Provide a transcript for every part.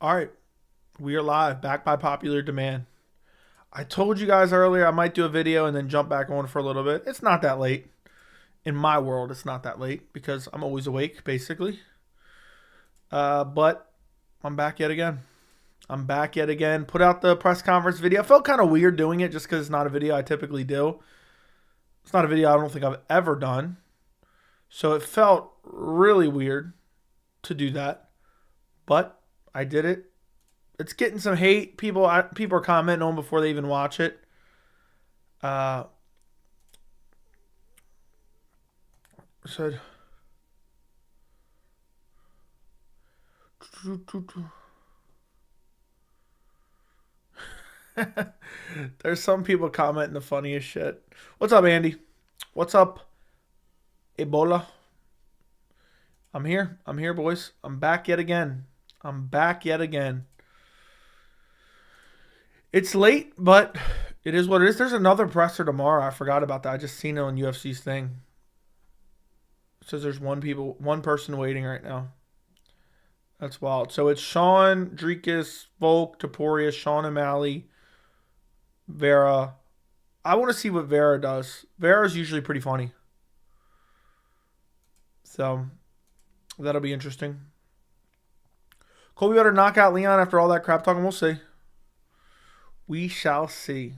All right, we are live, back by popular demand. I told you guys earlier I might do a video and then jump back on for a little bit. It's not that late. In my world, it's not that late because I'm always awake, basically. But I'm back yet again. I'm back yet again. Put out the press conference video. I felt kind of weird doing it just because it's not a video I typically do. It's not a video I don't think I've ever done. So it felt really weird to do that. But I did it. It's getting some hate. People are commenting on before they even watch it. Said there's some people commenting the funniest shit. What's up, Andy? What's up, Ebola? I'm here. I'm here, boys. I'm back yet again. I'm back yet again. It's late, but it is what it is. There's another presser tomorrow. I forgot about that. I just seen it on UFC's thing. It says there's one person waiting right now. That's wild. So it's Sean, Dreekis, Volk, Taporia, Sean O'Malley, Vera. I want to see what Vera does. Vera's usually pretty funny. So that'll be interesting. Colby better knock out Leon after all that crap talking. We'll see. We shall see.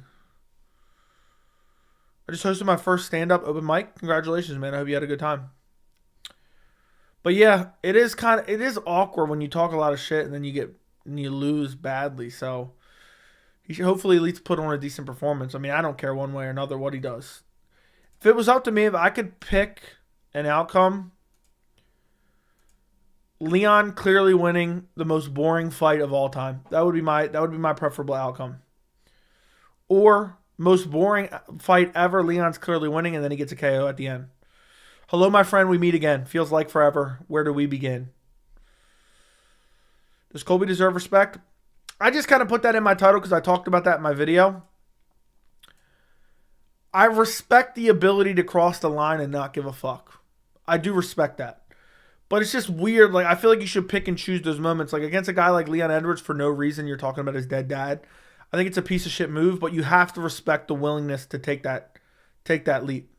I just hosted my first stand-up open mic. Congratulations, man. I hope you had a good time. But yeah, it is awkward when you talk a lot of shit and then you lose badly. So he should hopefully at least put on a decent performance. I mean, I don't care one way or another what he does. If it was up to me, if I could pick an outcome, Leon clearly winning the most boring fight of all time. That would be my preferable outcome. Or most boring fight ever, Leon's clearly winning, and then he gets a KO at the end. Hello, my friend, we meet again. Feels like forever. Where do we begin? Does Colby deserve respect? I just kind of put that in my title because I talked about that in my video. I respect the ability to cross the line and not give a fuck. I do respect that. But it's just weird. Like, I feel like you should pick and choose those moments. Like, against a guy like Leon Edwards, for no reason, you're talking about his dead dad. I think it's a piece of shit move, but you have to respect the willingness to take that leap.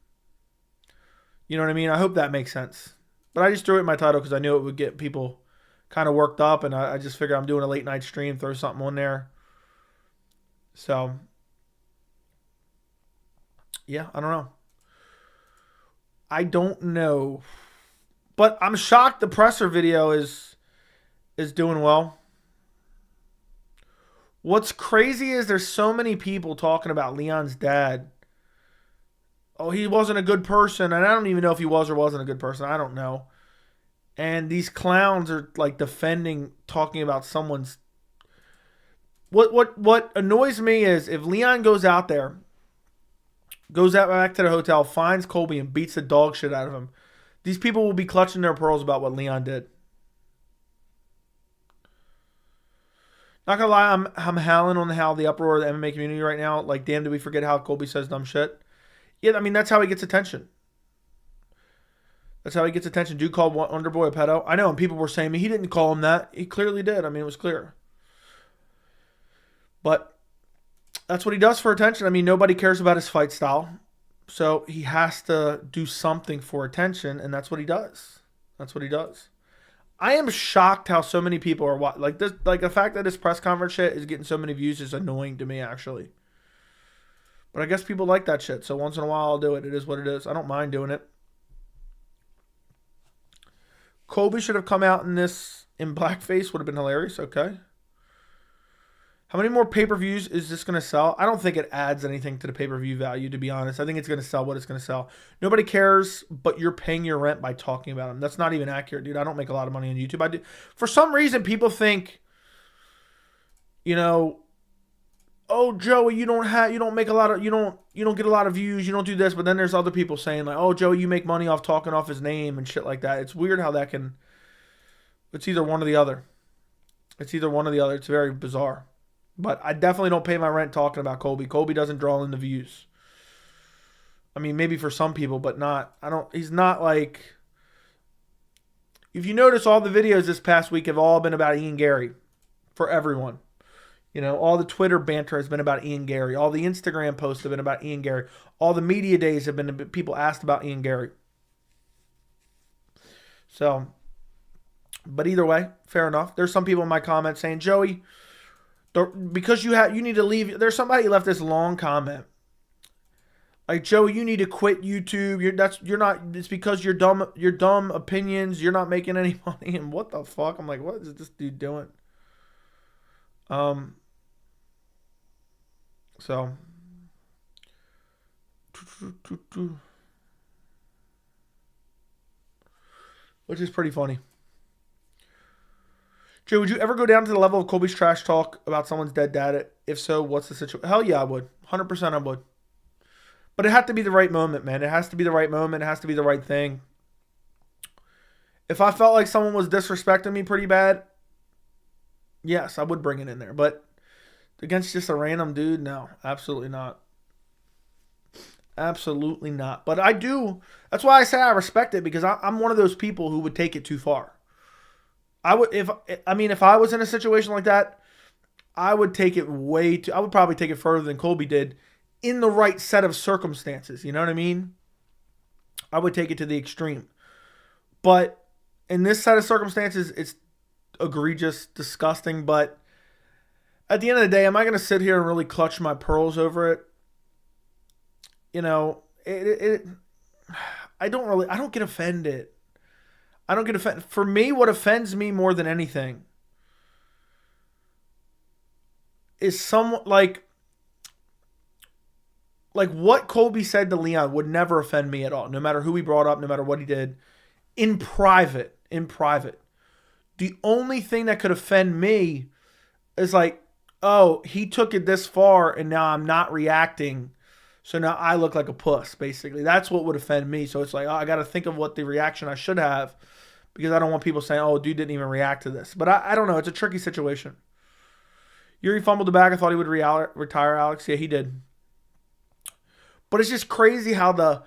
You know what I mean? I hope that makes sense. But I just threw it in my title because I knew it would get people kind of worked up, and I just figured I'm doing a late night stream, throw something on there. So, yeah, I don't know. I don't know. But I'm shocked the presser video is doing well. What's crazy is there's so many people talking about Leon's dad. Oh, he wasn't a good person. And I don't even know if he was or wasn't a good person. I don't know. And these clowns are like defending, talking about someone's. What annoys me is if Leon goes out there, goes out back to the hotel, finds Colby and beats the dog shit out of him, these people will be clutching their pearls about what Leon did. Not gonna lie, I'm howling on how the uproar of the MMA community right now. Like, damn, did we forget how Colby says dumb shit? Yeah, I mean, that's how he gets attention. That's how he gets attention. Dude called Underboy a pedo. I know, and people were saying he didn't call him that. He clearly did. I mean, it was clear. But that's what he does for attention. I mean, nobody cares about his fight style. So he has to do something for attention, and that's what he does. That's what he does. I am shocked how so many people are like this. Like, the fact that this press conference shit is getting so many views is annoying to me, actually. But I guess people like that shit. So once in a while, I'll do it. It is what it is. I don't mind doing it. Colby should have come out in blackface. Would have been hilarious. Okay. How many more pay-per-views is this going to sell? I don't think it adds anything to the pay-per-view value, to be honest. I think it's going to sell what it's going to sell. Nobody cares, but you're paying your rent by talking about them. That's not even accurate, dude. I don't make a lot of money on YouTube. I do. For some reason, people think, oh, Joey, you don't make a lot of, you don't get a lot of views. You don't do this. But then there's other people saying like, oh, Joey, you make money off talking off his name and shit like that. It's weird how that can. It's either one or the other. It's very bizarre. But I definitely don't pay my rent talking about Colby. Colby doesn't draw in the views. I mean, maybe for some people, but not. He's not like. If you notice, all the videos this past week have all been about Ian Gary. for everyone. You know, all the Twitter banter has been about Ian Gary. All the Instagram posts have been about Ian Gary. All the media days have been people asked about Ian Gary. So, but either way, fair enough. There's some people in my comments saying, Joey, because you need to leave. There's somebody left this long comment. Like, Joey, you need to quit YouTube. It's because your dumb opinions. You're not making any money. And what the fuck? I'm like, what is this dude doing? So, which is pretty funny. Joe, would you ever go down to the level of Colby's trash talk about someone's dead dad? If so, what's the situation? Hell yeah, I would. 100% I would. But it had to be the right moment, man. It has to be the right moment. It has to be the right thing. If I felt like someone was disrespecting me pretty bad, yes, I would bring it in there. But against just a random dude, no, absolutely not. Absolutely not. But I do. That's why I say I respect it, because I'm one of those people who would take it too far. I was in a situation like that, I would take it I would probably take it further than Colby did in the right set of circumstances. You know what I mean? I would take it to the extreme. But in this set of circumstances, it's egregious, disgusting. But at the end of the day, am I going to sit here and really clutch my pearls over it? You know, I don't get offended. I don't get offended. For me, what offends me more than anything is someone like what Colby said to Leon would never offend me at all, no matter who he brought up, no matter what he did. In private. The only thing that could offend me is like, oh, he took it this far and now I'm not reacting. So now I look like a puss, basically. That's what would offend me. So it's like, oh, I got to think of what the reaction I should have, because I don't want people saying, oh, dude didn't even react to this. But I don't know. It's a tricky situation. Yuri fumbled the bag. I thought he would retire, Alex. Yeah, he did. But it's just crazy how the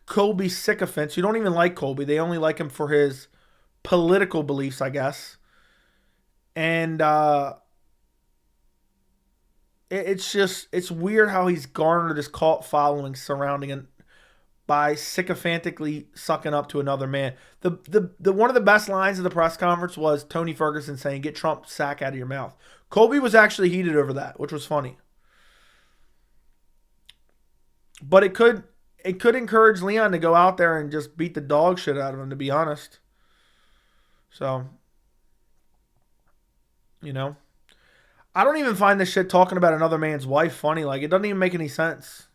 Colby sycophants, who don't even like Colby, they only like him for his political beliefs, I guess. And it's weird how he's garnered this cult following surrounding him by sycophantically sucking up to another man. The one of the best lines of the press conference was Tony Ferguson saying, "Get Trump's sack out of your mouth." Colby was actually heated over that, which was funny. But it could encourage Leon to go out there and just beat the dog shit out of him, to be honest. So, you know, I don't even find this shit talking about another man's wife funny. Like, it doesn't even make any sense.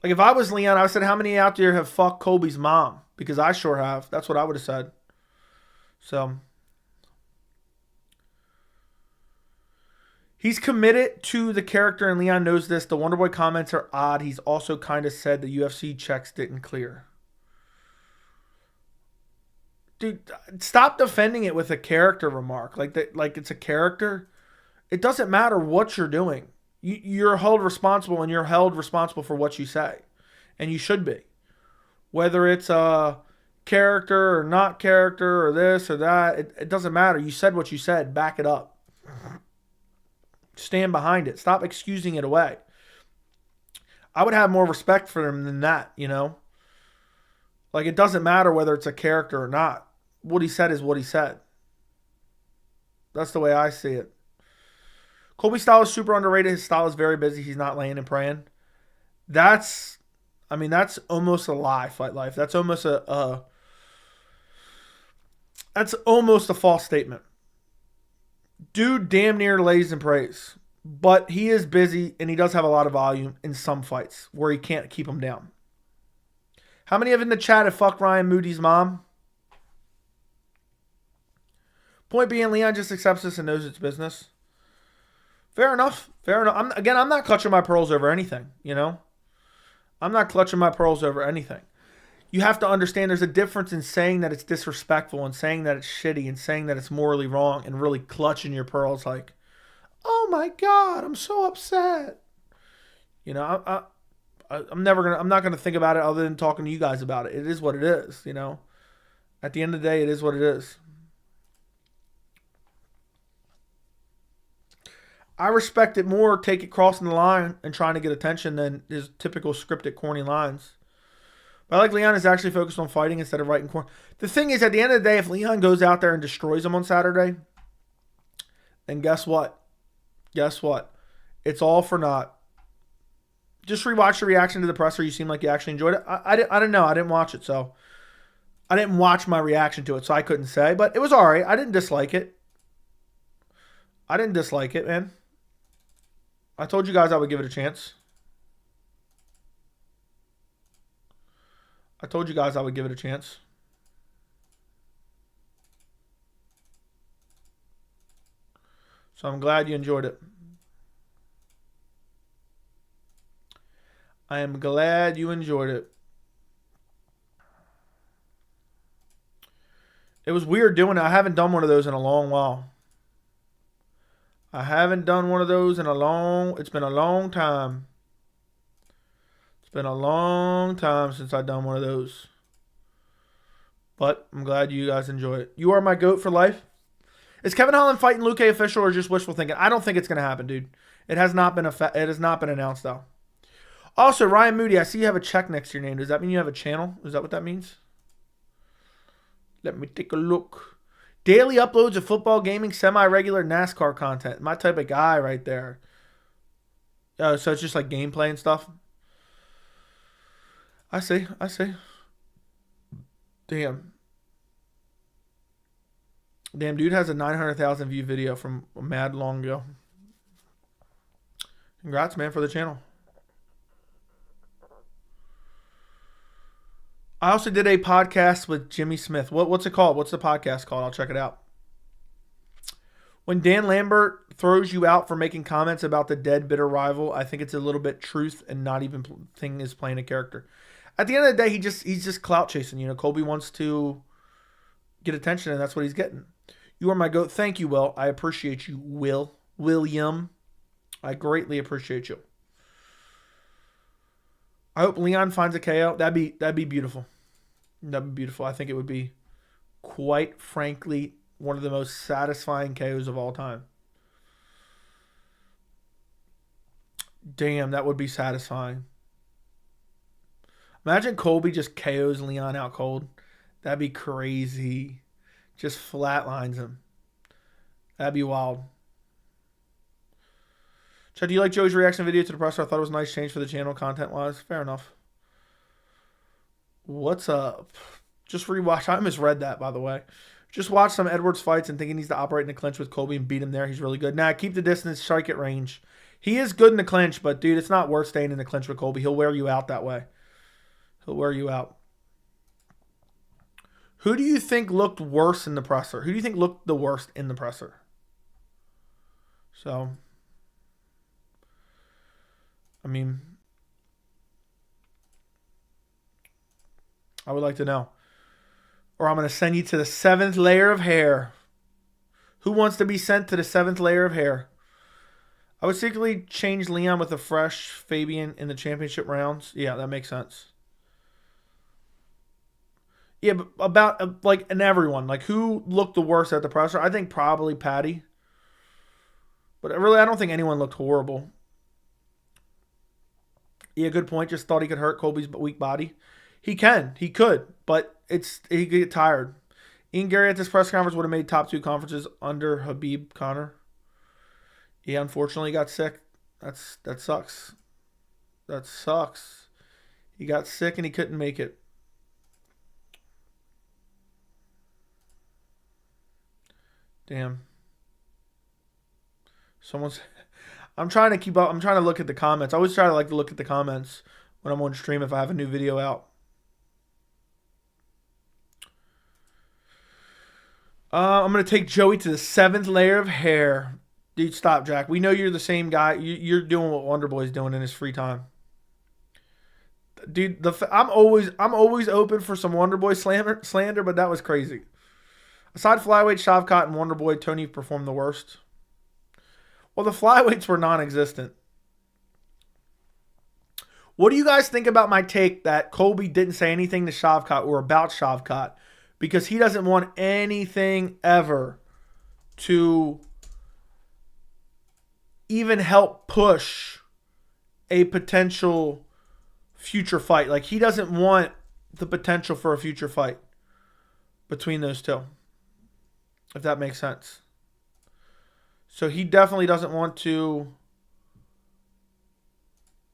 Like, if I was Leon, I would have said, how many out there have fucked Colby's mom? Because I sure have. That's what I would have said. So, he's committed to the character, and Leon knows this. The Wonderboy comments are odd. He's also kind of said the UFC checks didn't clear. Dude, stop defending it with a character remark. Like it's a character. It doesn't matter what you're doing. You're held responsible, and you're held responsible for what you say. And you should be. Whether it's a character or not character or this or that, it doesn't matter. You said what you said. Back it up. Stand behind it. Stop excusing it away. I would have more respect for him than that, you know? Like, it doesn't matter whether it's a character or not. What he said is what he said. That's the way I see it. Colby's style is super underrated. His style is very busy. He's not laying and praying. That's almost a lie, Fight Life. That's almost a false statement. Dude damn near lays and prays. But he is busy, and he does have a lot of volume in some fights where he can't keep him down. How many of in the chat have fucked Ryan Moody's mom? Point being, Leon just accepts this and knows it's business. Fair enough. I'm not clutching my pearls over anything, you know? I'm not clutching my pearls over anything. You have to understand there's a difference in saying that it's disrespectful and saying that it's shitty and saying that it's morally wrong and really clutching your pearls like, oh my God, I'm so upset. You know, I'm not gonna think about it other than talking to you guys about it. It is what it is, you know. At the end of the day, it is what it is. I respect it more, take it crossing the line and trying to get attention than his typical scripted, corny lines. But I like Leon is actually focused on fighting instead of writing corny. The thing is, at the end of the day, if Leon goes out there and destroys him on Saturday, then guess what? Guess what? It's all for naught. Just rewatch the reaction to the presser. You seem like you actually enjoyed it. I didn't know. I didn't watch it, so I didn't watch my reaction to it, so I couldn't say. But it was all right. I didn't dislike it. I didn't dislike it, man. I told you guys I would give it a chance. I told you guys I would give it a chance. So I'm glad you enjoyed it. I am glad you enjoyed it. It was weird doing it. I haven't done one of those in a long while. I haven't done one of those in it's been a long time. It's been a long time since I've done one of those. But I'm glad you guys enjoy it. You are my GOAT for life. Is Kevin Holland fighting Luke official or just wishful thinking? I don't think it's going to happen, dude. It has not been announced, though. Also, Ryan Moody, I see you have a check next to your name. Does that mean you have a channel? Is that what that means? Let me take a look. Daily uploads of football, gaming, semi-regular NASCAR content. My type of guy right there. So it's just like gameplay and stuff. I see. Damn, dude has a 900,000 view video from mad long ago. Congrats, man, for the channel. I also did a podcast with Jimmy Smith. What's it called? What's the podcast called? I'll check it out. When Dan Lambert throws you out for making comments about the dead, bitter rival, I think it's a little bit truth and not even thing is playing a character. At the end of the day, he's just clout chasing. You know, Colby wants to get attention, and that's what he's getting. You are my GOAT. Thank you, Will. I appreciate you, William. I greatly appreciate you. I hope Leon finds a KO. That'd be beautiful. That'd be beautiful. I think it would be, quite frankly, one of the most satisfying KOs of all time. Damn, that would be satisfying. Imagine Colby just KOs Leon out cold. That'd be crazy. Just flatlines him. That'd be wild. Chad, do you like Joey's reaction video to the presser? I thought it was a nice change for the channel content-wise. Fair enough. What's up? Just rewatch. I misread that, by the way. Just watch some Edwards fights and think he needs to operate in the clinch with Colby and beat him there. He's really good. Nah, keep the distance, strike at range. He is good in the clinch, but, dude, it's not worth staying in the clinch with Colby. He'll wear you out that way. He'll wear you out. Who do you think looked worse in the presser? Who do you think looked the worst in the presser? So, I mean, I would like to know. Or I'm going to send you to the 7th layer of hair. Who wants to be sent to the 7th layer of hair? I would secretly change Leon with a fresh Fabian in the championship rounds. Yeah, that makes sense. Yeah, but about, like, in everyone. Like, who looked the worst at the presser? I think probably Patty. But really, I don't think anyone looked horrible. Yeah, good point. Just thought he could hurt Colby's weak body. He can. He could. But he could get tired. Ian Gary at this press conference would have made top 2 conferences under Habib Connor. Yeah, unfortunately, he got sick. That sucks. That sucks. He got sick and he couldn't make it. Damn. I'm trying to keep up. I'm trying to look at the comments. I always try to look at the comments when I'm on stream if I have a new video out. I'm going to take Joey to the 7th layer of hair. Dude, stop, Jack. We know you're the same guy. You're doing what Wonderboy's doing in his free time. Dude, I'm always open for some Wonderboy slander, but that was crazy. Aside flyweight, Shavkat, and Wonderboy, Tony performed the worst. Well, the flyweights were non-existent. What do you guys think about my take that Colby didn't say anything to Shavkat or about Shavkat because he doesn't want anything ever to even help push a potential future fight. Like, he doesn't want the potential for a future fight between those two, if that makes sense. So he definitely doesn't want to.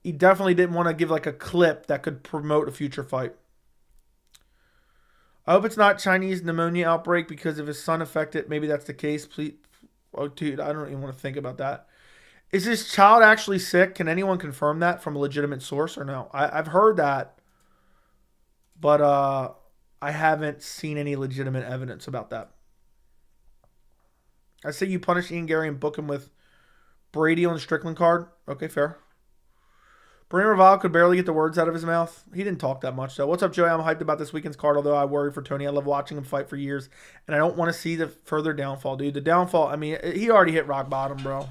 He definitely didn't want to give like a clip that could promote a future fight. I hope it's not Chinese pneumonia outbreak because if his son affected, maybe that's the case. Please, oh dude, I don't even want to think about that. Is this child actually sick? Can anyone confirm that from a legitimate source or no? I've heard that, but I haven't seen any legitimate evidence about that. I say you punish Ian Gary and book him with Brady on the Strickland card. Okay, fair. Brandon Raval could barely get the words out of his mouth. He didn't talk that much, though. What's up, Joey? I'm hyped about this weekend's card, although I worry for Tony. I love watching him fight for years, and I don't want to see the further downfall, dude. The downfall, I mean, he already hit rock bottom, bro.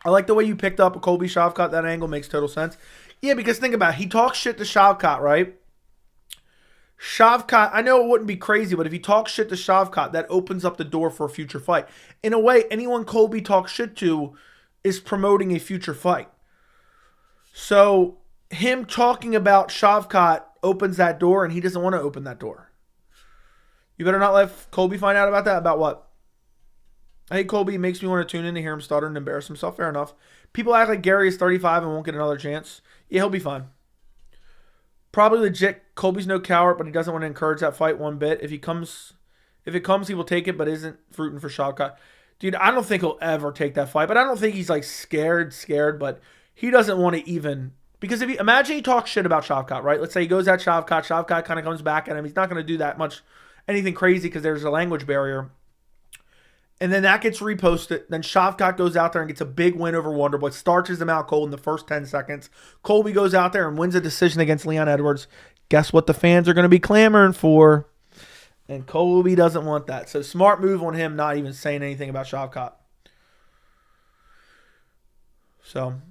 I like the way you picked up a Colby Shavkat. That angle makes total sense. Yeah, because think about it. He talks shit to Shavkat, right? Shavkat, I know it wouldn't be crazy, but if he talks shit to Shavkat, that opens up the door for a future fight. In a way, anyone Colby talks shit to is promoting a future fight. So him talking about Shavkat opens that door, and he doesn't want to open that door. You better not let Colby find out about that. About what? I hate Colby. It makes me want to tune in to hear him stutter and embarrass himself. Fair enough. People act like Gary is 35 and won't get another chance. Yeah, he'll be fine. Probably legit. Colby's no coward, but he doesn't want to encourage that fight one bit. If it comes, he will take it, but isn't rooting for Shavkat. Dude, I don't think he'll ever take that fight, but I don't think he's like scared, but he doesn't want to even, because if he, imagine he talks shit about Shavkat, right? Let's say he goes at Shavkat kind of comes back at him. He's not going to do that much, anything crazy because there's a language barrier. And then that gets reposted. Then Shavkat goes out there and gets a big win over Wonderboy, starches him out cold in the first 10 seconds. Colby goes out there and wins a decision against Leon Edwards. Guess what the fans are going to be clamoring for? And Colby doesn't want that. So smart move on him not even saying anything about Shavkat. So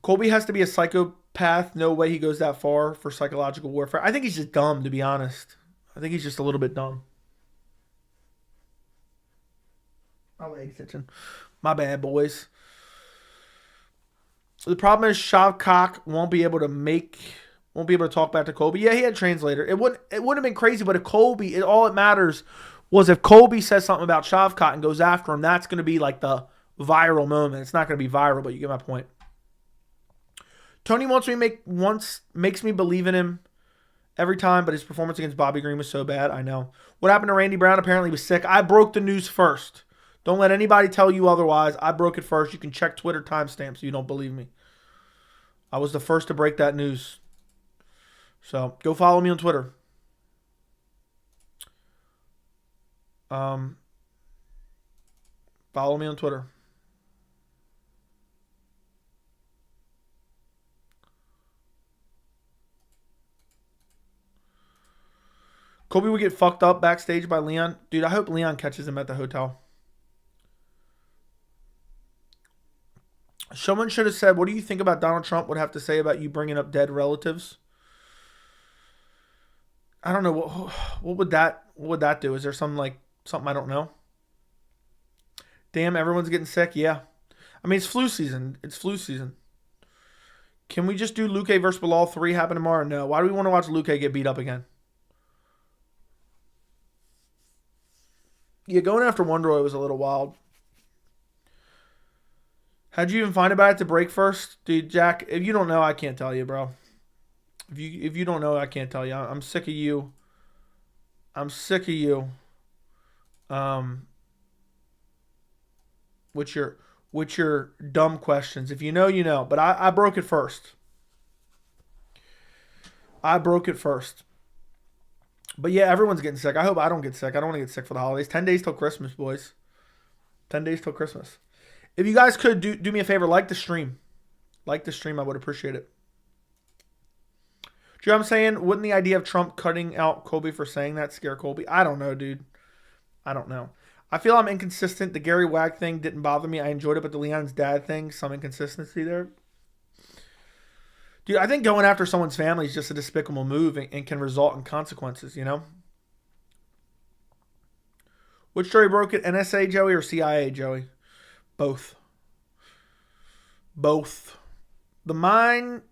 Colby has to be a psychopath. No way he goes that far for psychological warfare. I think he's just dumb, to be honest. I think he's just a little bit dumb. My leg's itching. My bad, boys. The problem is Shavkat won't be able to talk back to Colby. Yeah, he had a translator. It wouldn't have been crazy, but if Colby, all it matters was if Colby says something about Shavkat and goes after him, that's going to be like the viral moment. It's not going to be viral, but you get my point. Tony makes me believe in him every time, but his performance against Bobby Green was so bad. I know. What happened to Randy Brown? Apparently he was sick. I broke the news first. Don't let anybody tell you otherwise. I broke it first. You can check Twitter timestamps if you don't believe me. I was the first to break that news. So go follow me on Twitter. Follow me on Twitter. Colby would get fucked up backstage by Leon. Dude, I hope Leon catches him at the hotel. Someone should have said, what do you think about Donald Trump would have to say about you bringing up dead relatives? I don't know. What would that do? Is there something I don't know? Damn, everyone's getting sick. Yeah. I mean, it's flu season. Can we just do Luque versus Bilal 3 happen tomorrow? No. Why do we want to watch Luque get beat up again? Yeah, going after Wonderboy was a little wild. How'd you even find about it to break first? Dude, Jack, if you don't know, I can't tell you, bro. If you don't know, I can't tell you. I'm sick of you. With your dumb questions. If you know, you know. But I broke it first. But yeah, everyone's getting sick. I hope I don't get sick. I don't want to get sick for the holidays. 10 days till Christmas, boys. 10 days till Christmas. If you guys could do me a favor, like the stream. I would appreciate it. Do you know what I'm saying? Wouldn't the idea of Trump cutting out Colby for saying that scare Colby? I don't know, dude. I don't know. I feel I'm inconsistent. The Gary Wag thing didn't bother me. I enjoyed it, but the Leon's dad thing, some inconsistency there. Dude, I think going after someone's family is just a despicable move and can result in consequences, you know? Which story broke it? NSA Joey or CIA Joey? Both. Both. The mind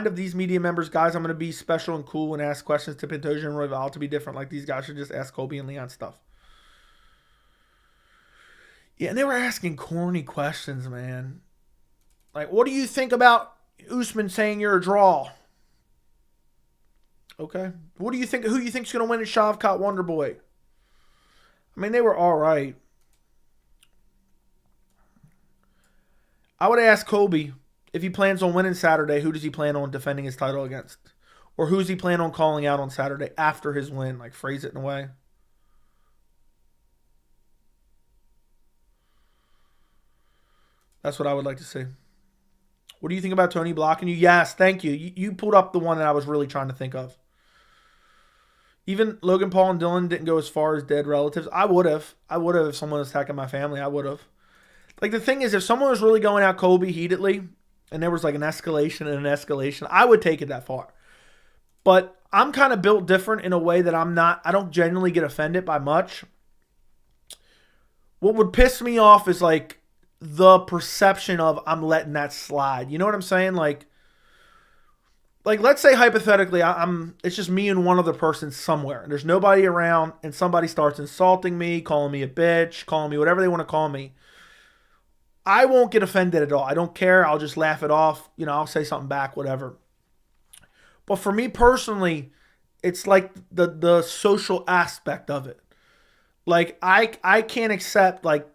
of these media members, guys, I'm going to be special and cool and ask questions to Pantoja and Royval to be different. Like, these guys should just ask Colby and Leon stuff. Yeah, and they were asking corny questions, man. Like, what do you think about Usman saying you're a draw? Okay. What do you think? Who do you think's going to win at Shavkat Wonderboy? I mean, they were all right. I would ask Colby, if he plans on winning Saturday, who does he plan on defending his title against? Or who's he plan on calling out on Saturday after his win? Like, phrase it in a way. That's what I would like to see. What do you think about Tony blocking you? Yes, thank you. You pulled up the one that I was really trying to think of. Even Logan Paul and Dylan didn't go as far as dead relatives. I would have. If someone was attacking my family. I would have. Like, the thing is, if someone was really going at Colby heatedly, and there was like an escalation and an escalation, I would take it that far. But I'm kind of built different in a way that I don't genuinely get offended by much. What would piss me off is like the perception of I'm letting that slide. You know what I'm saying? Like let's say hypothetically, it's just me and one other person somewhere, and there's nobody around, and somebody starts insulting me, calling me a bitch, calling me whatever they want to call me. I won't get offended at all. I don't care. I'll just laugh it off. You know, I'll say something back, whatever. But for me personally, it's like the social aspect of it. Like, I can't accept, like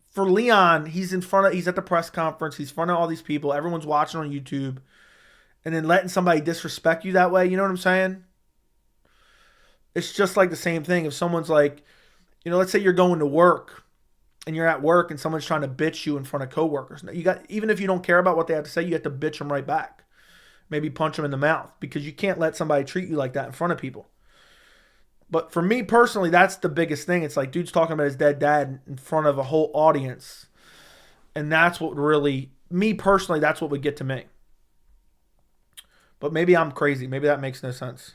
for Leon, he's at the press conference, he's in front of all these people, everyone's watching on YouTube, and then letting somebody disrespect you that way, you know what I'm saying? It's just like the same thing. If someone's like, you know, let's say you're going to work, and you're at work and someone's trying to bitch you in front of coworkers. Even if you don't care about what they have to say, you have to bitch them right back. Maybe punch them in the mouth, because you can't let somebody treat you like that in front of people. But for me personally, that's the biggest thing. It's like, dude's talking about his dead dad in front of a whole audience. And that's what really, me personally, that's what would get to me. But maybe I'm crazy. Maybe that makes no sense.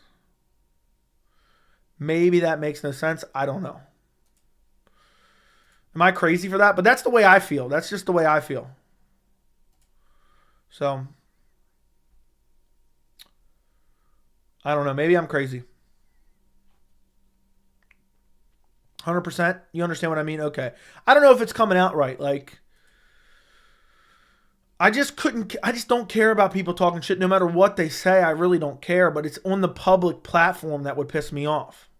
Maybe that makes no sense. I don't know. Am I crazy for that? But that's the way I feel. That's just the way I feel. So, I don't know. Maybe I'm crazy. 100%? You understand what I mean? Okay. I don't know if it's coming out right. Like, I just don't care about people talking shit no matter what they say. I really don't care. But it's on the public platform that would piss me off.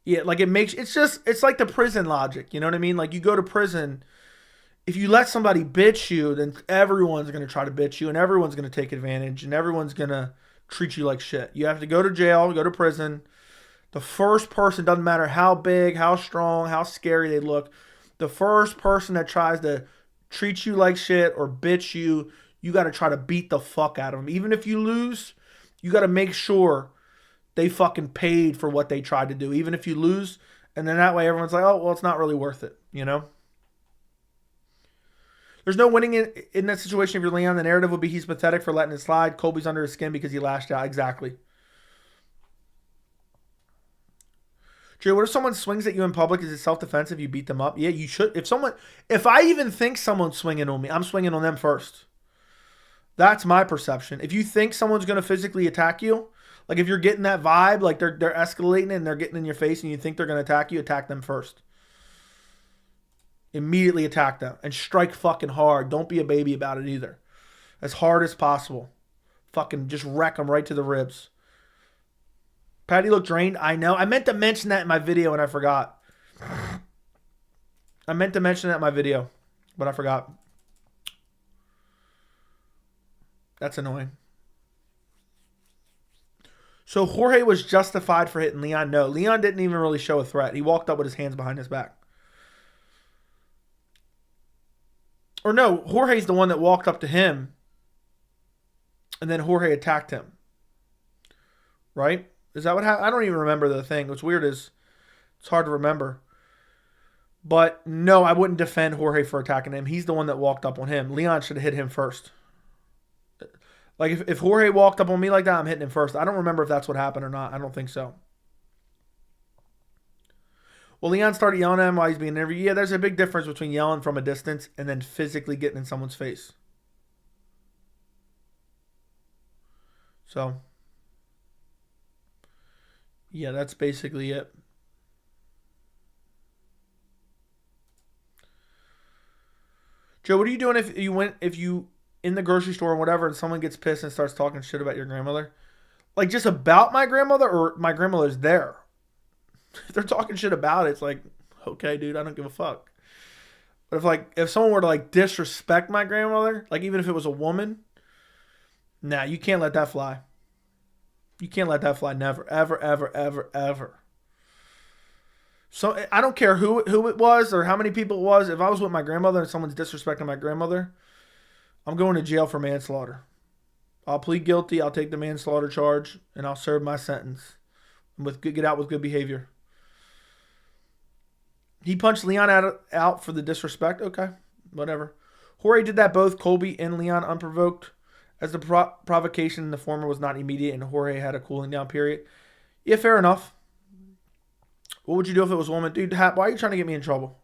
Yeah, like it's like the prison logic, you know what I mean? Like, you go to prison, if you let somebody bitch you, then everyone's going to try to bitch you, and everyone's going to take advantage, and everyone's going to treat you like shit. You have to go to jail, go to prison. The first person, doesn't matter how big, how strong, how scary they look, the first person that tries to treat you like shit or bitch you, you got to try to beat the fuck out of them. Even if you lose, you got to make sure they fucking paid for what they tried to do, even if you lose. And then that way everyone's like, oh, well, it's not really worth it, you know? There's no winning in that situation if you're Leon. The narrative would be he's pathetic for letting it slide. Colby's under his skin because he lashed out. Exactly. Jay, what if someone swings at you in public? Is it self-defense if you beat them up? Yeah, you should. If I even think someone's swinging on me, I'm swinging on them first. That's my perception. If you think someone's going to physically attack you, like if you're getting that vibe, like they're escalating and they're getting in your face and you think they're going to attack you, attack them first. Immediately attack them and strike fucking hard. Don't be a baby about it either. As hard as possible. Fucking just wreck them right to the ribs. Patty looked drained. I know. I meant to mention that in my video and I forgot. I meant to mention that in my video, but I forgot. That's annoying. So Jorge was justified for hitting Leon? No, Leon didn't even really show a threat. He walked up with his hands behind his back. Or no, Jorge's the one that walked up to him and then Jorge attacked him. Right? Is that what happened? I don't even remember the thing. What's weird is it's hard to remember. But no, I wouldn't defend Jorge for attacking him. He's the one that walked up on him. Leon should have hit him first. Like if Jorge walked up on me like that, I'm hitting him first. I don't remember if that's what happened or not. I don't think so. Well, Leon started yelling at him while he's being interviewed. Yeah, there's a big difference between yelling from a distance and then physically getting in someone's face. So, yeah, that's basically it. Joe, what are you doing if you in the grocery store and whatever, and someone gets pissed and starts talking shit about your grandmother? Like just about my grandmother, or my grandmother's there? If they're talking shit about it, it's like, okay, dude, I don't give a fuck. But if someone were to like disrespect my grandmother, like even if it was a woman, nah, you can't let that fly. You can't let that fly. Never, ever, ever, ever, ever. So I don't care who it was or how many people it was. If I was with my grandmother and someone's disrespecting my grandmother, I'm going to jail for manslaughter. I'll plead guilty. I'll take the manslaughter charge and I'll serve my sentence. Get out with good behavior. He punched Leon out for the disrespect. Okay, whatever. Jorge did that both Colby and Leon unprovoked, as the provocation in the former was not immediate and Jorge had a cooling down period. Yeah, fair enough. What would you do if it was a woman? Dude, Hap, why are you trying to get me in trouble?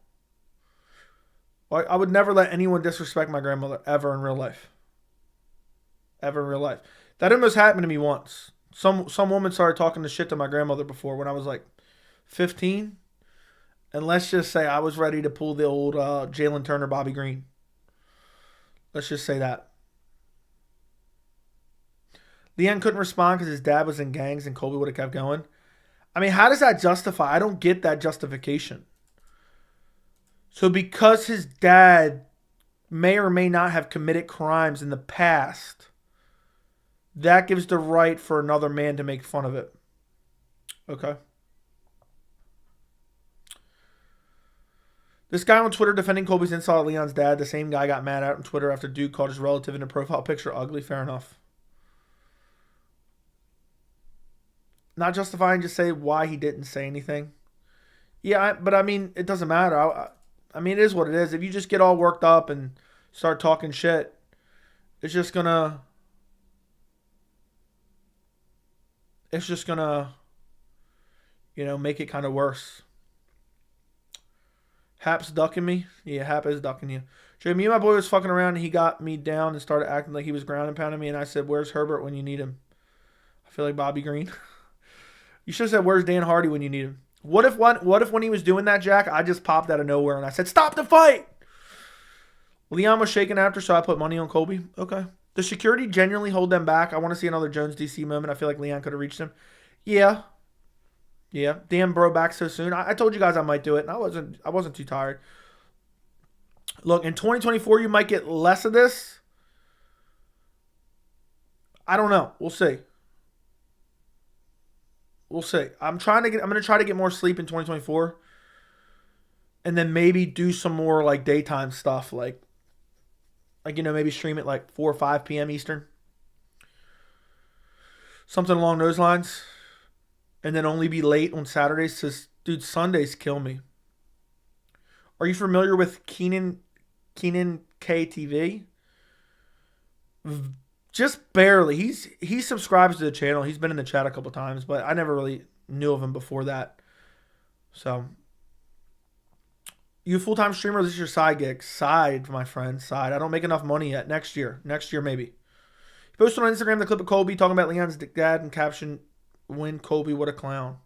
I would never let anyone disrespect my grandmother ever in real life. Ever in real life. That almost happened to me once. Some woman started talking to shit to my grandmother before when I was like 15. And let's just say I was ready to pull the old Jalen Turner, Bobby Green. Let's just say that. Leon couldn't respond because his dad was in gangs and Colby would have kept going. I mean, how does that justify? I don't get that justification. So because his dad may or may not have committed crimes in the past, that gives the right for another man to make fun of it. Okay. This guy on Twitter defending Colby's insult at Leon's dad, the same guy got mad at on Twitter after dude called his relative in a profile picture ugly. Fair enough. Not justifying, just say why he didn't say anything. Yeah, but I mean, it doesn't matter. I mean, it is what it is. If you just get all worked up and start talking shit, it's just gonna, make it kind of worse. Hap's ducking me? Yeah, Hap is ducking you. Jay, me and my boy was fucking around and he got me down and started acting like he was ground and pounding me and I said, where's Herbert when you need him? I feel like Bobby Green. You should have said, where's Dan Hardy when you need him? What if when he was doing that, Jack, I just popped out of nowhere and I said, stop the fight? Leon was shaking after, so I put money on Colby. Okay. Does security genuinely hold them back? I want to see another Jones DC moment. I feel like Leon could have reached him. Yeah. Yeah. Damn, bro, back so soon. I told you guys I might do it, and I wasn't too tired. Look, in 2024, you might get less of this. I don't know. We'll see. We'll see. I'm going to try to get more sleep in 2024. And then maybe do some more like daytime stuff. Like maybe stream it like 4 or 5 p.m. Eastern. Something along those lines. And then only be late on Saturdays. Because, dude, Sundays kill me. Are you familiar with Keenan KTV? Just barely. He subscribes to the channel. He's been in the chat a couple times, but I never really knew of him before that. So, you a full-time streamer? This is your side gig. Side, my friend. Side. I don't make enough money yet. Next year. Next year, maybe. He posted on Instagram the clip of Colby talking about Leon's dad and caption, "Win Colby, what a clown."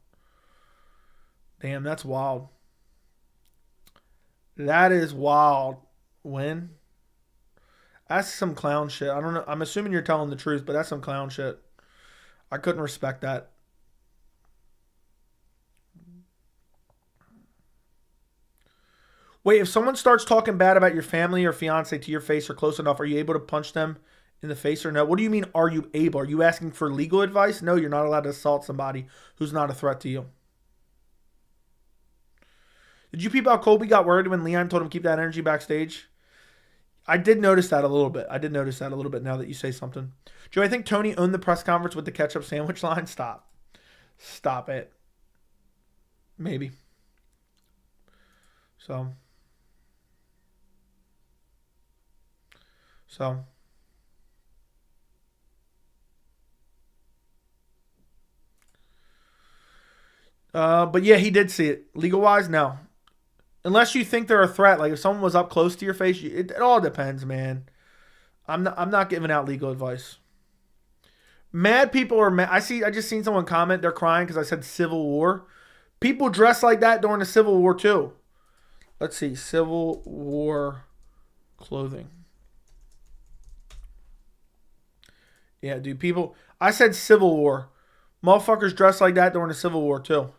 Damn, that's wild. That is wild. Win. That's some clown shit. I don't know. I'm assuming you're telling the truth, but that's some clown shit. I couldn't respect that. Wait, if someone starts talking bad about your family or fiance to your face or close enough, are you able to punch them in the face or no? What do you mean, are you able? Are you asking for legal advice? No, you're not allowed to assault somebody who's not a threat to you. Did you peep out Colby got worried when Leon told him to keep that energy backstage? I did notice that a little bit. Now that you say something. Joe, I think Tony owned the press conference with the ketchup sandwich line. Stop it. Maybe. So. But yeah, he did see it. Legal wise, no. Unless you think they're a threat, like if someone was up close to your face, it all depends, man. I'm not giving out legal advice. Mad people are mad. I just seen someone comment they're crying because I said Civil War. People dress like that during the Civil War too. Let's see, Civil War clothing. Yeah, dude, people. I said Civil War. Motherfuckers dress like that during the Civil War too.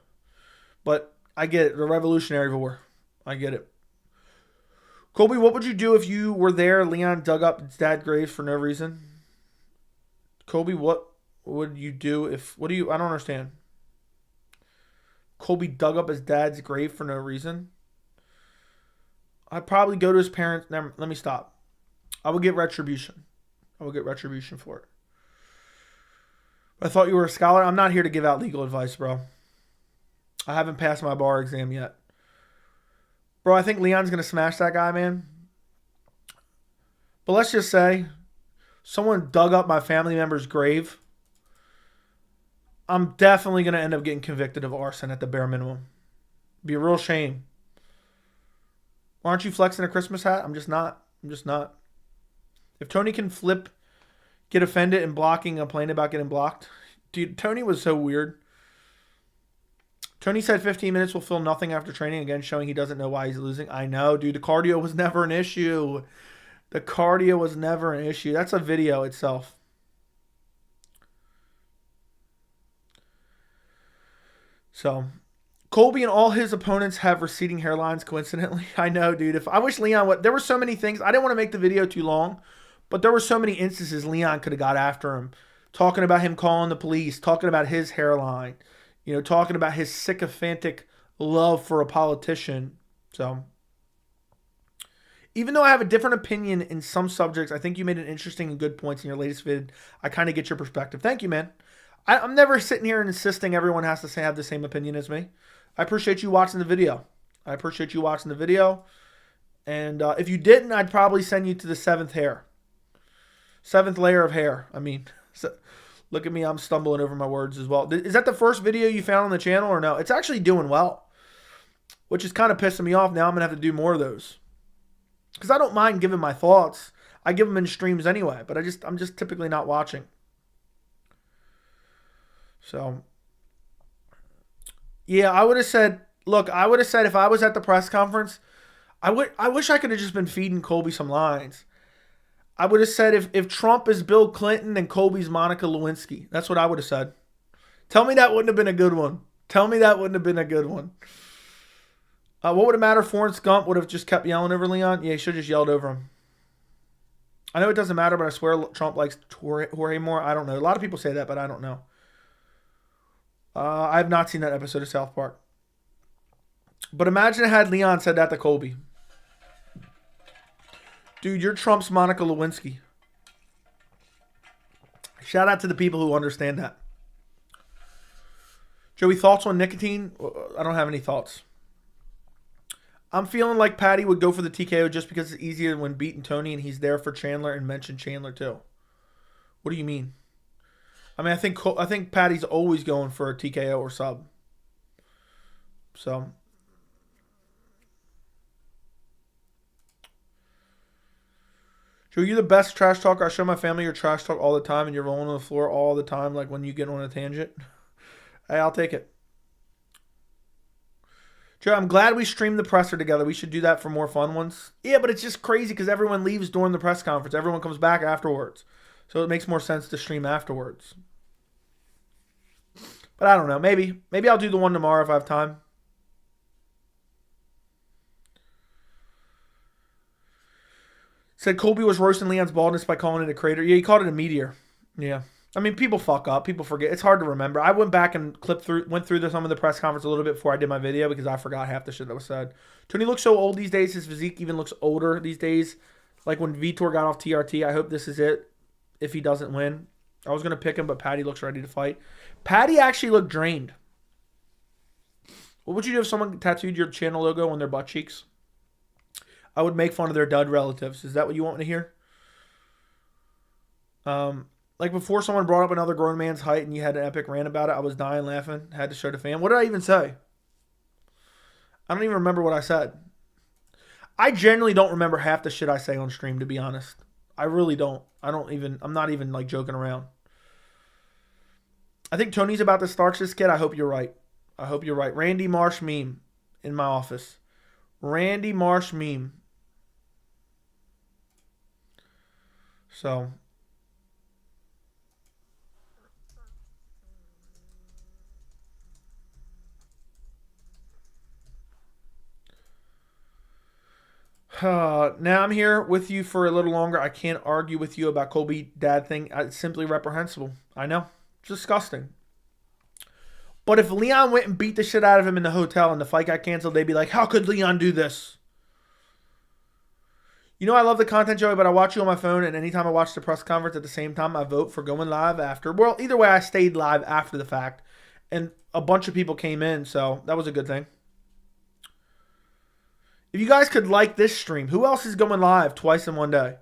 But I get it. The Revolutionary War. I get it. Colby, what would you do if you were there? Leon dug up his dad's grave for no reason. Colby, what would you do if? What do you? I don't understand. Colby dug up his dad's grave for no reason. I'd probably go to his parents. Never, let me stop. I would get retribution. I would get retribution for it. I thought you were a scholar. I'm not here to give out legal advice, bro. I haven't passed my bar exam yet. Bro, I think Leon's going to smash that guy, man. But let's just say someone dug up my family member's grave. I'm definitely going to end up getting convicted of arson at the bare minimum. Be a real shame. Why aren't you flexing a Christmas hat? I'm just not. If Tony can get offended and blocking, complain about getting blocked. Dude, Tony was so weird. Tony said 15 minutes will feel nothing after training, again showing he doesn't know why he's losing. I know, dude. The cardio was never an issue. That's a video itself. So, Colby and all his opponents have receding hairlines, coincidentally. I know, dude. I wish Leon there were so many things. I didn't want to make the video too long, but there were so many instances Leon could have got after him. Talking about him calling the police, talking about his hairline, talking about his sycophantic love for a politician. So, even though I have a different opinion in some subjects, I think you made an interesting and good points in your latest vid. I kind of get your perspective. Thank you, man. I'm never sitting here and insisting everyone has to have the same opinion as me. I appreciate you watching the video. And if you didn't, I'd probably send you to the seventh layer of hair. I mean, so, look at me. I'm stumbling over my words as well. Is that the first video you found on the channel or no? It's actually doing well, which is kind of pissing me off. Now I'm going to have to do more of those because I don't mind giving my thoughts. I give them in streams anyway, but I'm just typically not watching. So, yeah, I would have said, if I was at the press conference, I wish I could have just been feeding Colby some lines. I would have said if Trump is Bill Clinton and Colby's Monica Lewinsky. That's what I would have said. Tell me that wouldn't have been a good one. What would it matter if Forrest Gump would have just kept yelling over Leon? Yeah, he should have just yelled over him. I know it doesn't matter, but I swear Trump likes Jorge more. I don't know. A lot of people say that, but I don't know. I have not seen that episode of South Park. But imagine had Leon said that to Colby. Dude, you're Trump's Monica Lewinsky. Shout out to the people who understand that. Joey, thoughts on nicotine? I don't have any thoughts. I'm feeling like Patty would go for the TKO just because it's easier when beating Tony and he's there for Chandler and mentioned Chandler too. What do you mean? I mean, I think Patty's always going for a TKO or sub. So, Joe, you're the best trash talker. I show my family your trash talk all the time, and you're rolling on the floor all the time, like when you get on a tangent. Hey, I'll take it. Joe, I'm glad we streamed the presser together. We should do that for more fun ones. Yeah, but it's just crazy because everyone leaves during the press conference. Everyone comes back afterwards. So it makes more sense to stream afterwards. But I don't know. Maybe I'll do the one tomorrow if I have time. Said Colby was roasting Leon's baldness by calling it a crater. Yeah, he called it a meteor. Yeah. I mean, people fuck up. People forget. It's hard to remember. I went back and went through some of the press conference a little bit before I did my video because I forgot half the shit that was said. Tony looks so old these days. His physique even looks older these days. Like when Vitor got off TRT. I hope this is it if he doesn't win. I was going to pick him, but Patty looks ready to fight. Patty actually looked drained. What would you do if someone tattooed your channel logo on their butt cheeks? I would make fun of their dud relatives. Is that what you want me to hear? Like before someone brought up another grown man's height and you had an epic rant about it, I was dying laughing. Had to show the fan. What did I even say? I don't even remember what I said. I genuinely don't remember half the shit I say on stream, to be honest. I really don't. I'm not even like joking around. I think Tony's about to start this kid. I hope you're right. I hope you're right. Randy Marsh meme in my office. Randy Marsh meme. So. Now I'm here with you for a little longer. I can't argue with you about Colby dad thing. It's simply reprehensible. I know. It's disgusting. But if Leon went and beat the shit out of him in the hotel and the fight got canceled, they'd be like, how could Leon do this? You know I love the content, Joey, but I watch you on my phone, and anytime I watch the press conference at the same time, I vote for going live after. Well, either way, I stayed live after the fact, and a bunch of people came in, so that was a good thing. If you guys could like this stream, who else is going live twice in one day?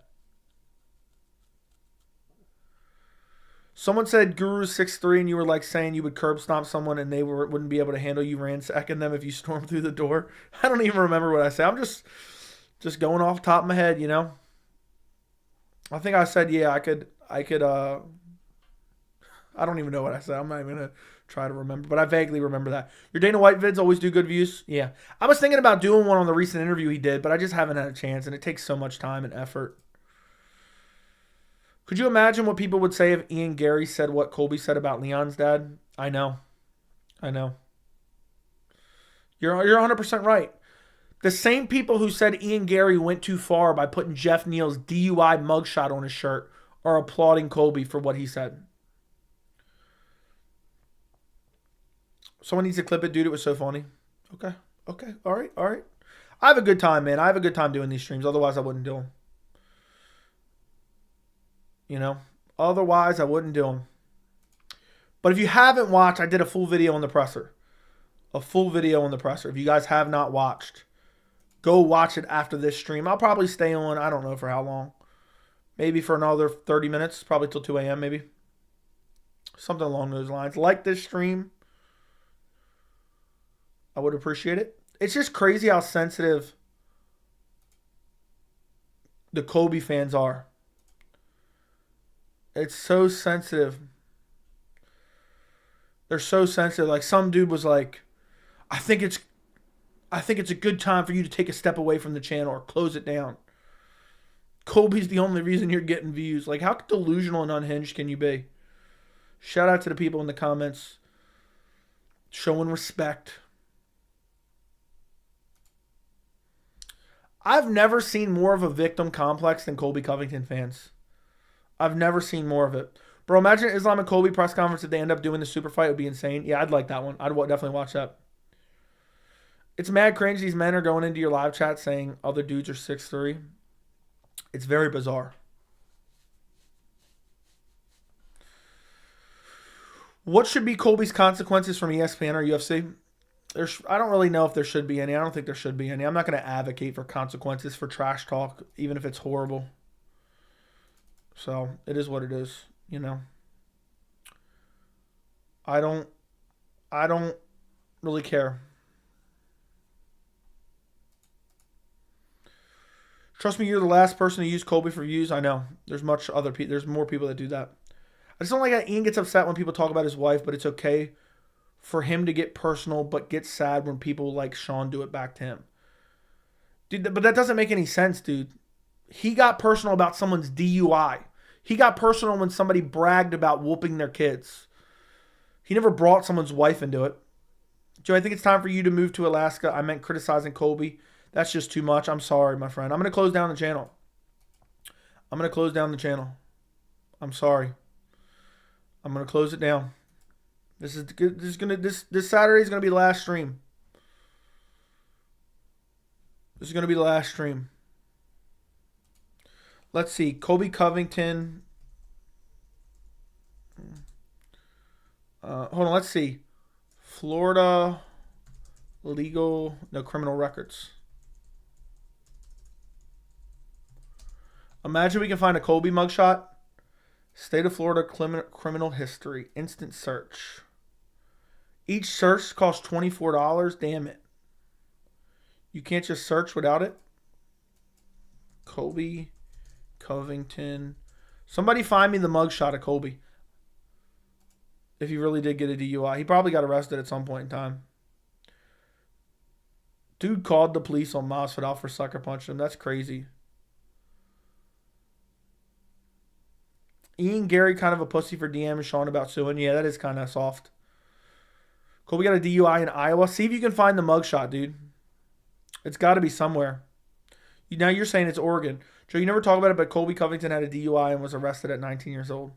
Someone said Guru's 6'3", and you were like saying you would curb stomp someone and they wouldn't be able to handle you ransacking them if you stormed through the door. I don't even remember what I said. I'm just going off the top of my head, you know. I think I said, yeah, I could I don't even know what I said. I'm not even going to try to remember, but I vaguely remember that. Your Dana White vids always do good views? Yeah. I was thinking about doing one on the recent interview he did, but I just haven't had a chance, and it takes so much time and effort. Could you imagine what people would say if Ian Gary said what Colby said about Leon's dad? I know. You're 100% right. The same people who said Ian Gary went too far by putting Jeff Neal's DUI mugshot on his shirt are applauding Colby for what he said. Someone needs to clip it, dude. It was so funny. Okay. All right. I have a good time, man. I have a good time doing these streams. Otherwise, I wouldn't do them. You know? Otherwise, I wouldn't do them. But if you haven't watched, I did a full video on the presser. If you guys have not watched, go watch it after this stream. I'll probably stay on, I don't know for how long. Maybe for another 30 minutes. Probably till 2 a.m. maybe. Something along those lines. Like this stream. I would appreciate it. It's just crazy how sensitive the Colby fans are. It's so sensitive. They're so sensitive. Like some dude was like, I think it's a good time for you to take a step away from the channel or close it down. Colby's the only reason you're getting views. Like, how delusional and unhinged can you be? Shout out to the people in the comments showing respect. I've never seen more of a victim complex than Colby Covington fans. I've never seen more of it. Bro, imagine Islam and Colby press conference if they end up doing the super fight. It would be insane. Yeah, I'd like that one. I'd definitely watch that. It's mad cringe. These men are going into your live chat saying other dudes are 6'3". It's very bizarre. What should be Colby's consequences from ESPN or UFC? I don't really know if there should be any. I don't think there should be any. I'm not going to advocate for consequences for trash talk, even if it's horrible. So, it is what it is, you know. I don't really care. Trust me, you're the last person to use Colby for views. I know. There's more people that do that. I just don't like how Ian gets upset when people talk about his wife, but it's okay for him to get personal, but get sad when people like Sean do it back to him. Dude, but that doesn't make any sense, dude. He got personal about someone's DUI. He got personal when somebody bragged about whooping their kids. He never brought someone's wife into it. Joe, I think it's time for you to move to Alaska. I meant criticizing Colby. That's just too much. I'm sorry, my friend. I'm going to close down the channel. I'm sorry. I'm going to close it down. This Saturday is going to be the last stream. Let's see. Colby Covington. Hold on. Let's see. Florida no criminal records. Imagine we can find a Colby mugshot. State of Florida criminal history. Instant search. Each search costs $24. Damn it. You can't just search without it? Colby Covington. Somebody find me the mugshot of Colby. If he really did get a DUI. He probably got arrested at some point in time. Dude called the police on Masvidal for sucker punching him. That's crazy. Ian Gary kind of a pussy for DMing Sean about suing. Yeah, that is kind of soft. Colby got a DUI in Iowa. See if you can find the mugshot, dude. It's got to be somewhere. Now you're saying it's Oregon. Joe, you never talk about it, but Colby Covington had a DUI and was arrested at 19 years old.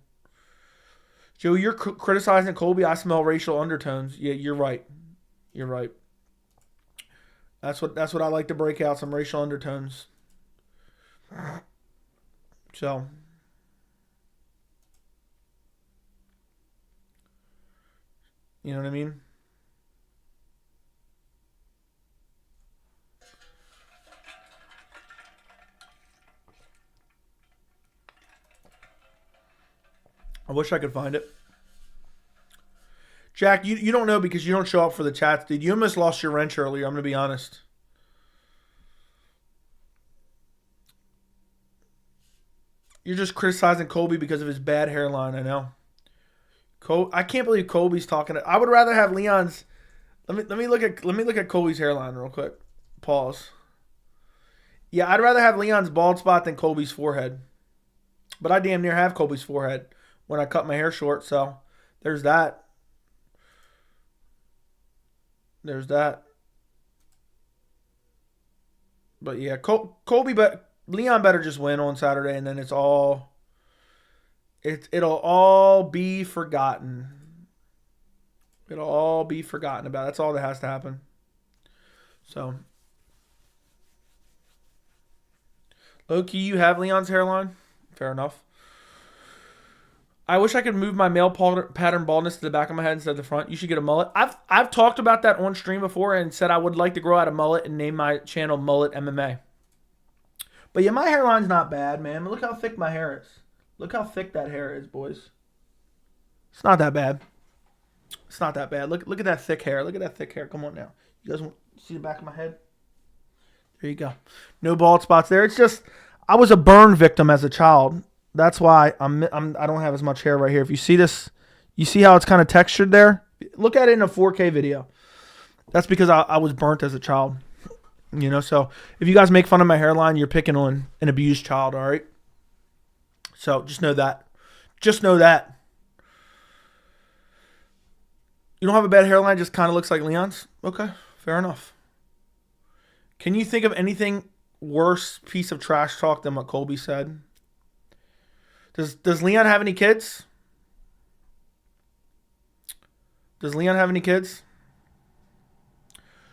Joe, you're criticizing Colby. I smell racial undertones. Yeah, you're right. You're right. That's what I like to break out, some racial undertones. So, you know what I mean? I wish I could find it. Jack, you don't know because you don't show up for the chats, dude. You almost lost your wrench earlier, I'm going to be honest. You're just criticizing Colby because of his bad hairline, I know. I can't believe Colby's talking. I would rather have Leon's. Let me look at Colby's hairline real quick. Pause. Yeah, I'd rather have Leon's bald spot than Colby's forehead. But I damn near have Colby's forehead when I cut my hair short, so there's that. There's that. But yeah, Colby, but Leon better just win on Saturday, and then it'll all be forgotten. It'll all be forgotten about. That's all that has to happen. So, low-key, you have Leon's hairline. Fair enough. I wish I could move my male pattern baldness to the back of my head instead of the front. You should get a mullet. I've talked about that on stream before and said I would like to grow out a mullet and name my channel Mullet MMA. But yeah, my hairline's not bad, man. Look how thick my hair is. Look how thick that hair is, boys. It's not that bad. It's not that bad. Look at that thick hair. Look at that thick hair. Come on now. You guys want to see the back of my head? There you go. No bald spots there. It's just I was a burn victim as a child. That's why I don't have as much hair right here. If you see this, you see how it's kind of textured there? Look at it in a 4K video. That's because I was burnt as a child. You know, so if you guys make fun of my hairline, you're picking on an abused child, all right? So just know that. Just know that. You don't have a bad hairline, just kind of looks like Leon's? Okay, fair enough. Can you think of anything worse piece of trash talk than what Colby said? Does Leon have any kids? Does Leon have any kids?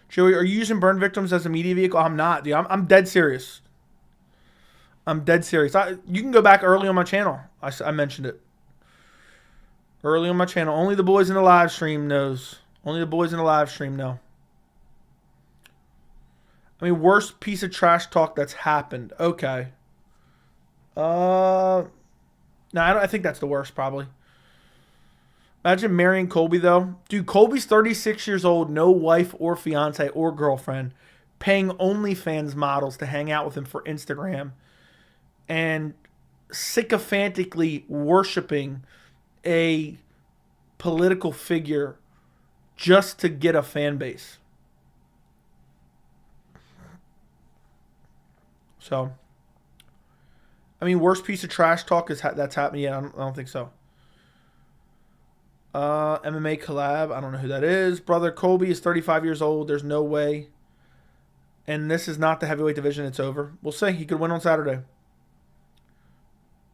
Joey, are you using burn victims as a media vehicle? I'm not, dude. I'm dead serious. I'm dead serious. You can go back early on my channel. I mentioned it. Early on my channel. Only the boys in the live stream knows. Only the boys in the live stream know. I mean, worst piece of trash talk that's happened. Okay. No, I think that's the worst, probably. Imagine marrying Colby, though. Dude, Colby's 36 years old, no wife or fiance or girlfriend, paying OnlyFans models to hang out with him for Instagram, and sycophantically worshiping a political figure just to get a fan base. So, I mean, worst piece of trash talk that's happening. Yeah, I don't think so. MMA collab. I don't know who that is. Brother Colby is 35 years old. There's no way. And this is not the heavyweight division. It's over. We'll see. He could win on Saturday.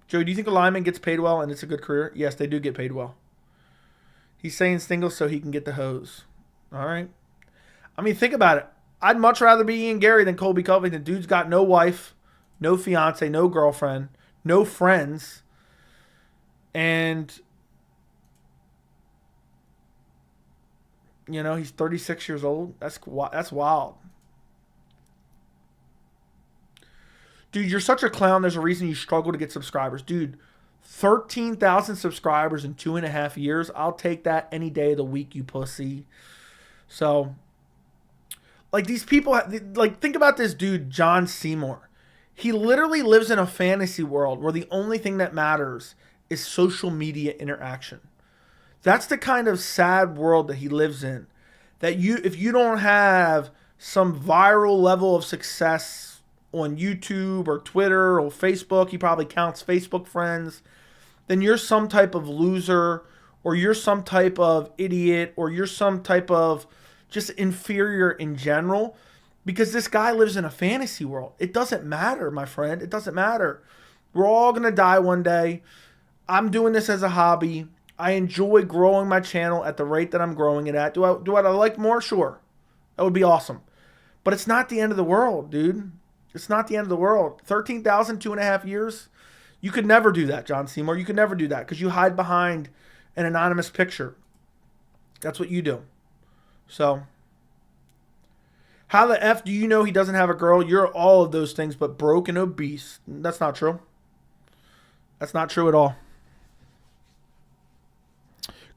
Joey, do you think a lineman gets paid well and it's a good career? Yes, they do get paid well. He's saying singles so he can get the hose. All right. I mean, think about it. I'd much rather be Ian Gary than Colby Covington. Dude's got no wife, no fiance, no girlfriend, no friends. And, you know, he's 36 years old. That's wild. Dude, you're such a clown. There's a reason you struggle to get subscribers. Dude, 13,000 subscribers in 2.5 years. I'll take that any day of the week, you pussy. So, like, these people, like, think about this dude, John Seymour. He literally lives in a fantasy world where the only thing that matters is social media interaction. That's the kind of sad world that he lives in. That if you don't have some viral level of success on YouTube or Twitter or Facebook, he probably counts Facebook friends, then you're some type of loser, or you're some type of idiot, or you're some type of just inferior in general, because this guy lives in a fantasy world. It doesn't matter, my friend. It doesn't matter. We're all going to die one day. I'm doing this as a hobby. I enjoy growing my channel at the rate that I'm growing it at. Do I like more? Sure. That would be awesome. But it's not the end of the world, dude. It's not the end of the world. 13,000, 2.5 years. You could never do that, John Seymour. You could never do that because you hide behind an anonymous picture. That's what you do. So, how the F do you know he doesn't have a girl? You're all of those things but broke and obese. That's not true. That's not true at all.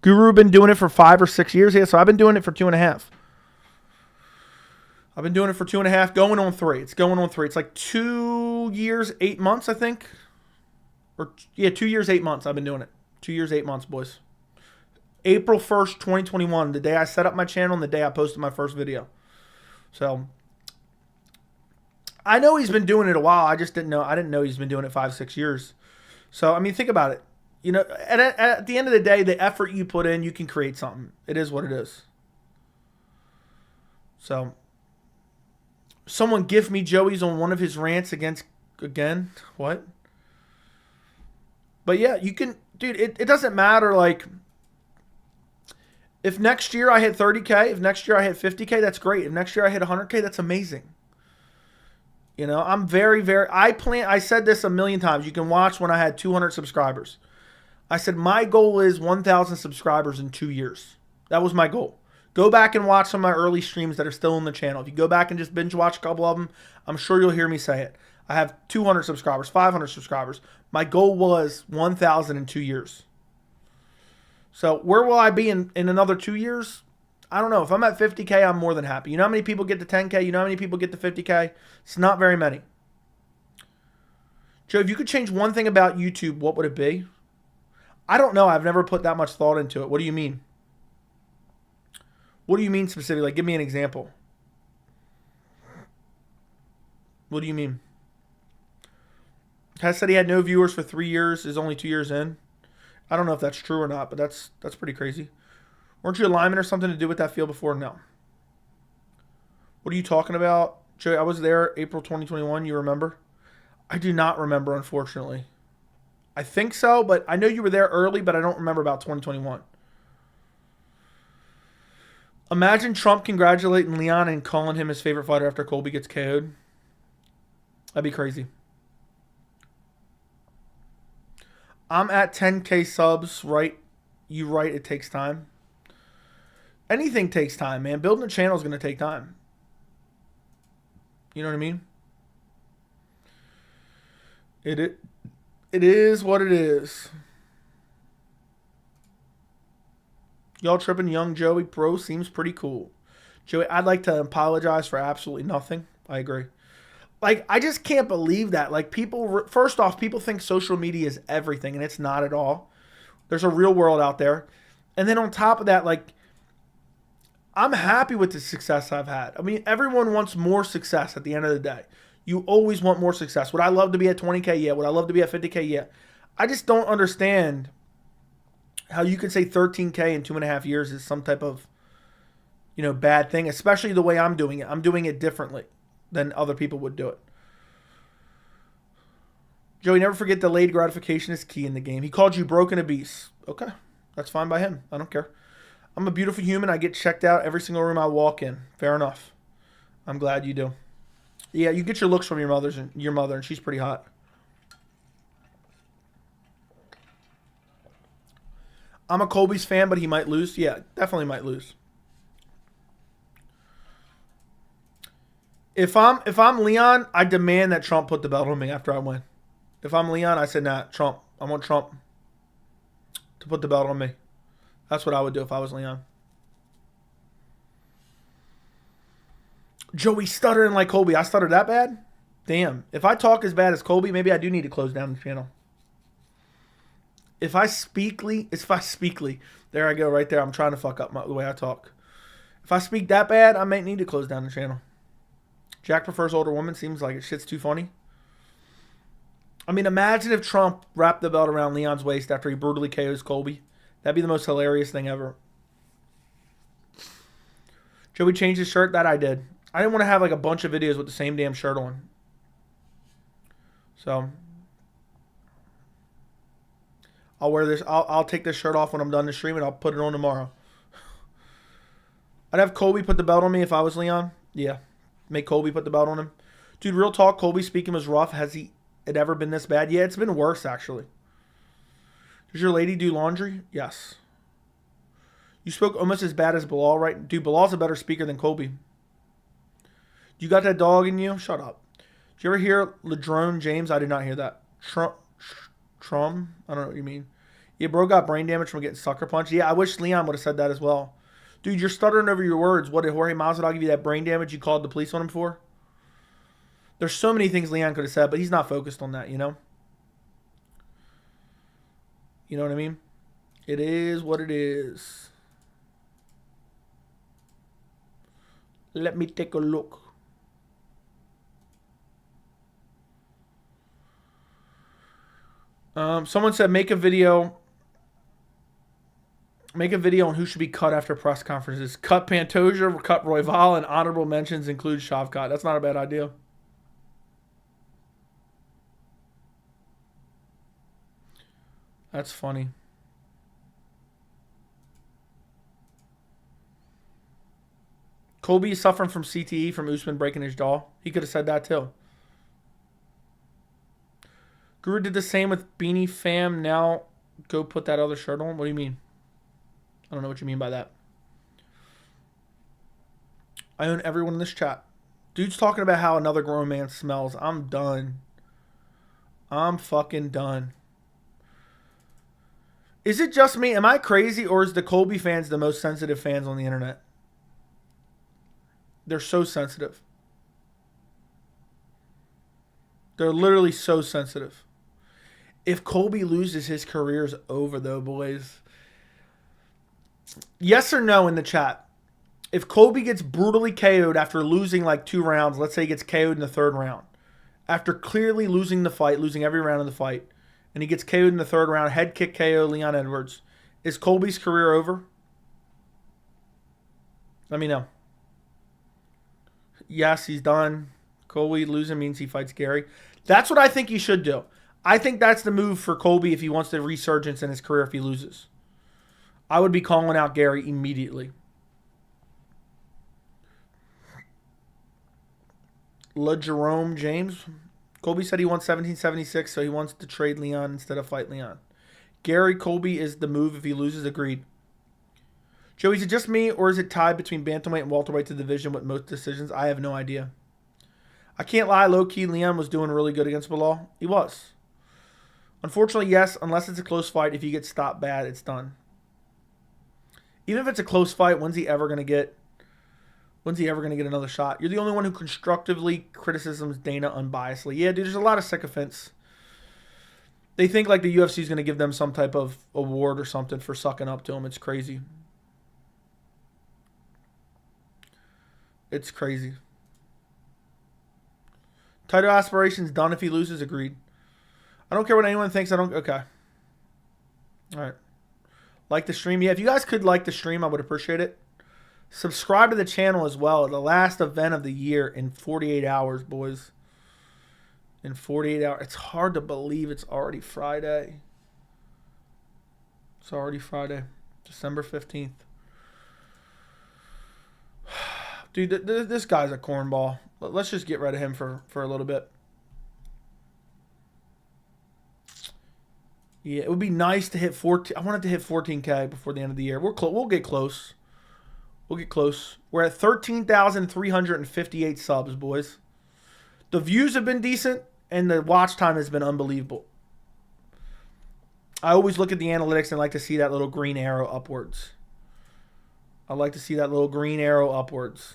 Guru been doing it for 5 or 6 years. Yeah, so I've been doing it for 2.5. I've been doing it for 2.5, going on 3. It's going on 3. It's like 2 years, 8 months, I think. 2 years, 8 months I've been doing it. 2 years, 8 months, boys. April 1st, 2021, the day I set up my channel and the day I posted my first video. So, I know he's been doing it a while. I just didn't know. I didn't know he's been doing it 5, 6 years. So, I mean, think about it. You know, at the end of the day, the effort you put in, you can create something. It is what it is. So, someone gift me Joey's on one of his rants again. What? But yeah, you can, dude, it doesn't matter, like, if next year I hit 30K, if next year I hit 50K, that's great. If next year I hit 100K, that's amazing. You know, I'm I said this a million times. You can watch when I had 200 subscribers. I said my goal is 1,000 subscribers in 2 years. That was my goal. Go back and watch some of my early streams that are still on the channel. If you go back and just binge watch a couple of them, I'm sure you'll hear me say it. I have 200 subscribers, 500 subscribers. My goal was 1,000 in 2 years. So where will I be in another 2 years? I don't know. If I'm at 50K, I'm more than happy. You know how many people get to 10K? You know how many people get to 50K? It's not very many. Joe, if you could change one thing about YouTube, what would it be? I don't know. I've never put that much thought into it. What do you mean? What do you mean specifically? Like, give me an example. What do you mean? Tess said he had no viewers for 3 years, is only 2 years in. I don't know if that's true or not, but that's pretty crazy. Weren't you a lineman or something to do with that field before? No. What are you talking about? Joey, I was there April 2021. You remember? I do not remember, unfortunately. I think so, but I know you were there early, but I don't remember about 2021. Imagine Trump congratulating Leon and calling him his favorite fighter after Colby gets KO'd. That'd be crazy. I'm at 10K subs, right? You right, it takes time. Anything takes time, man. Building a channel is going to take time. You know what I mean? It is what it is. Y'all tripping? Young Joey Pro seems pretty cool. Joey, I'd like to apologize for absolutely nothing. I agree. Like, I just can't believe that. Like, people, first off, people think social media is everything, and it's not at all. There's a real world out there. And then on top of that, like, I'm happy with the success I've had. I mean, everyone wants more success at the end of the day. You always want more success. Would I love to be at 20K? Yeah. Would I love to be at 50K? Yeah. I just don't understand how you could say 13K in 2.5 years is some type of, you know, bad thing, especially the way I'm doing it. I'm doing it differently than other people would do it. Joey, never forget delayed gratification is key in the game. He called you broke and obese. Okay. That's fine by him. I don't care. I'm a beautiful human. I get checked out every single room I walk in. Fair enough. I'm glad you do. Yeah, you get your looks from your mother, and she's pretty hot. I'm a Colby's fan, but he might lose. Yeah, definitely might lose. If I'm Leon, I demand that Trump put the belt on me after I win. If I'm Leon, I said, nah, Trump, I want Trump to put the belt on me. That's what I would do if I was Leon. Joey stuttering like Colby. I stuttered that bad? Damn. If I talk as bad as Colby, maybe I do need to close down the channel. If I speakly. There I go, right there. I'm trying to fuck up the way I talk. If I speak that bad, I might need to close down the channel. Jack prefers older women. Seems like it. Shit's too funny. I mean, imagine if Trump wrapped the belt around Leon's waist after he brutally KOs Colby. That'd be the most hilarious thing ever. Joey changed his shirt. That I did. I didn't want to have like a bunch of videos with the same damn shirt on. So I'll wear this. I'll take this shirt off when I'm done the stream and I'll put it on tomorrow. I'd have Colby put the belt on me if I was Leon. Yeah. Make Colby put the belt on him. Dude, real talk, Colby speaking was rough. Has it ever been this bad? Yeah, it's been worse, actually. Does your lady do laundry? Yes. You spoke almost as bad as Bilal, right? Dude, Bilal's a better speaker than Colby. You got that dog in you? Shut up. Did you ever hear Ladrone James? I did not hear that. Trum? I don't know what you mean. Yeah, bro got brain damage from getting sucker punched. Yeah, I wish Leon would have said that as well. Dude, you're stuttering over your words. What did Jorge Masvidal give you that brain damage you called the police on him for? There's so many things Leon could have said, but he's not focused on that, you know? You know what I mean? It is what it is. Let me take a look. Someone said make a video on who should be cut after press conferences. Cut Pantoja, cut Royval, and honorable mentions include Shavkat. That's not a bad idea. That's funny. Colby is suffering from CTE from Usman breaking his jaw. He could have said that too. Guru did the same with Beanie Fam. Now go put that other shirt on. What do you mean? I don't know what you mean by that. I own everyone in this chat. Dude's talking about how another grown man smells. I'm done. I'm fucking done. Is it just me? Am I crazy, or is the Colby fans the most sensitive fans on the internet? They're so sensitive. They're literally so sensitive. If Colby loses, his career's over, though, boys. Yes or no in the chat? If Colby gets brutally KO'd after losing like 2 rounds, let's say he gets KO'd in the 3rd round, after clearly losing the fight, losing every round of the fight, and he gets KO'd in the 3rd round, head kick KO Leon Edwards, is Colby's career over? Let me know. Yes, he's done. Colby losing means he fights Gary. That's what I think he should do. I think that's the move for Colby if he wants the resurgence in his career if he loses. I would be calling out Gary immediately. Jerome James. Colby said he wants 1776, so he wants to trade Leon instead of fight Leon. Gary, Colby is the move if he loses. Agreed. Joey, is it just me, or is it tied between bantamweight and welterweight to the division with most decisions? I have no idea. I can't lie, low-key, Leon was doing really good against Bilal. He was. Unfortunately, yes, unless it's a close fight, if you get stopped bad, it's done. Even if it's a close fight, when's he ever going to get another shot? You're the only one who constructively criticizes Dana unbiasedly. Yeah, dude, there's a lot of sycophants. They think like the UFC is going to give them some type of award or something for sucking up to him. It's crazy. It's crazy. Title aspirations done if he loses. Agreed. I don't care what anyone thinks. Okay. All right. Like the stream. Yeah, if you guys could like the stream, I would appreciate it. Subscribe to the channel as well. The last event of the year in 48 hours, boys. In 48 hours. It's hard to believe it's already Friday. It's already Friday. December 15th. Dude, this guy's a cornball. Let's just get rid of him for a little bit. Yeah, it would be nice to hit 14. I wanted to hit 14K before the end of the year. We'll get close. We'll get close. We're at 13,358 subs, boys. The views have been decent, and the watch time has been unbelievable. I always look at the analytics and like to see that little green arrow upwards. I like to see that little green arrow upwards.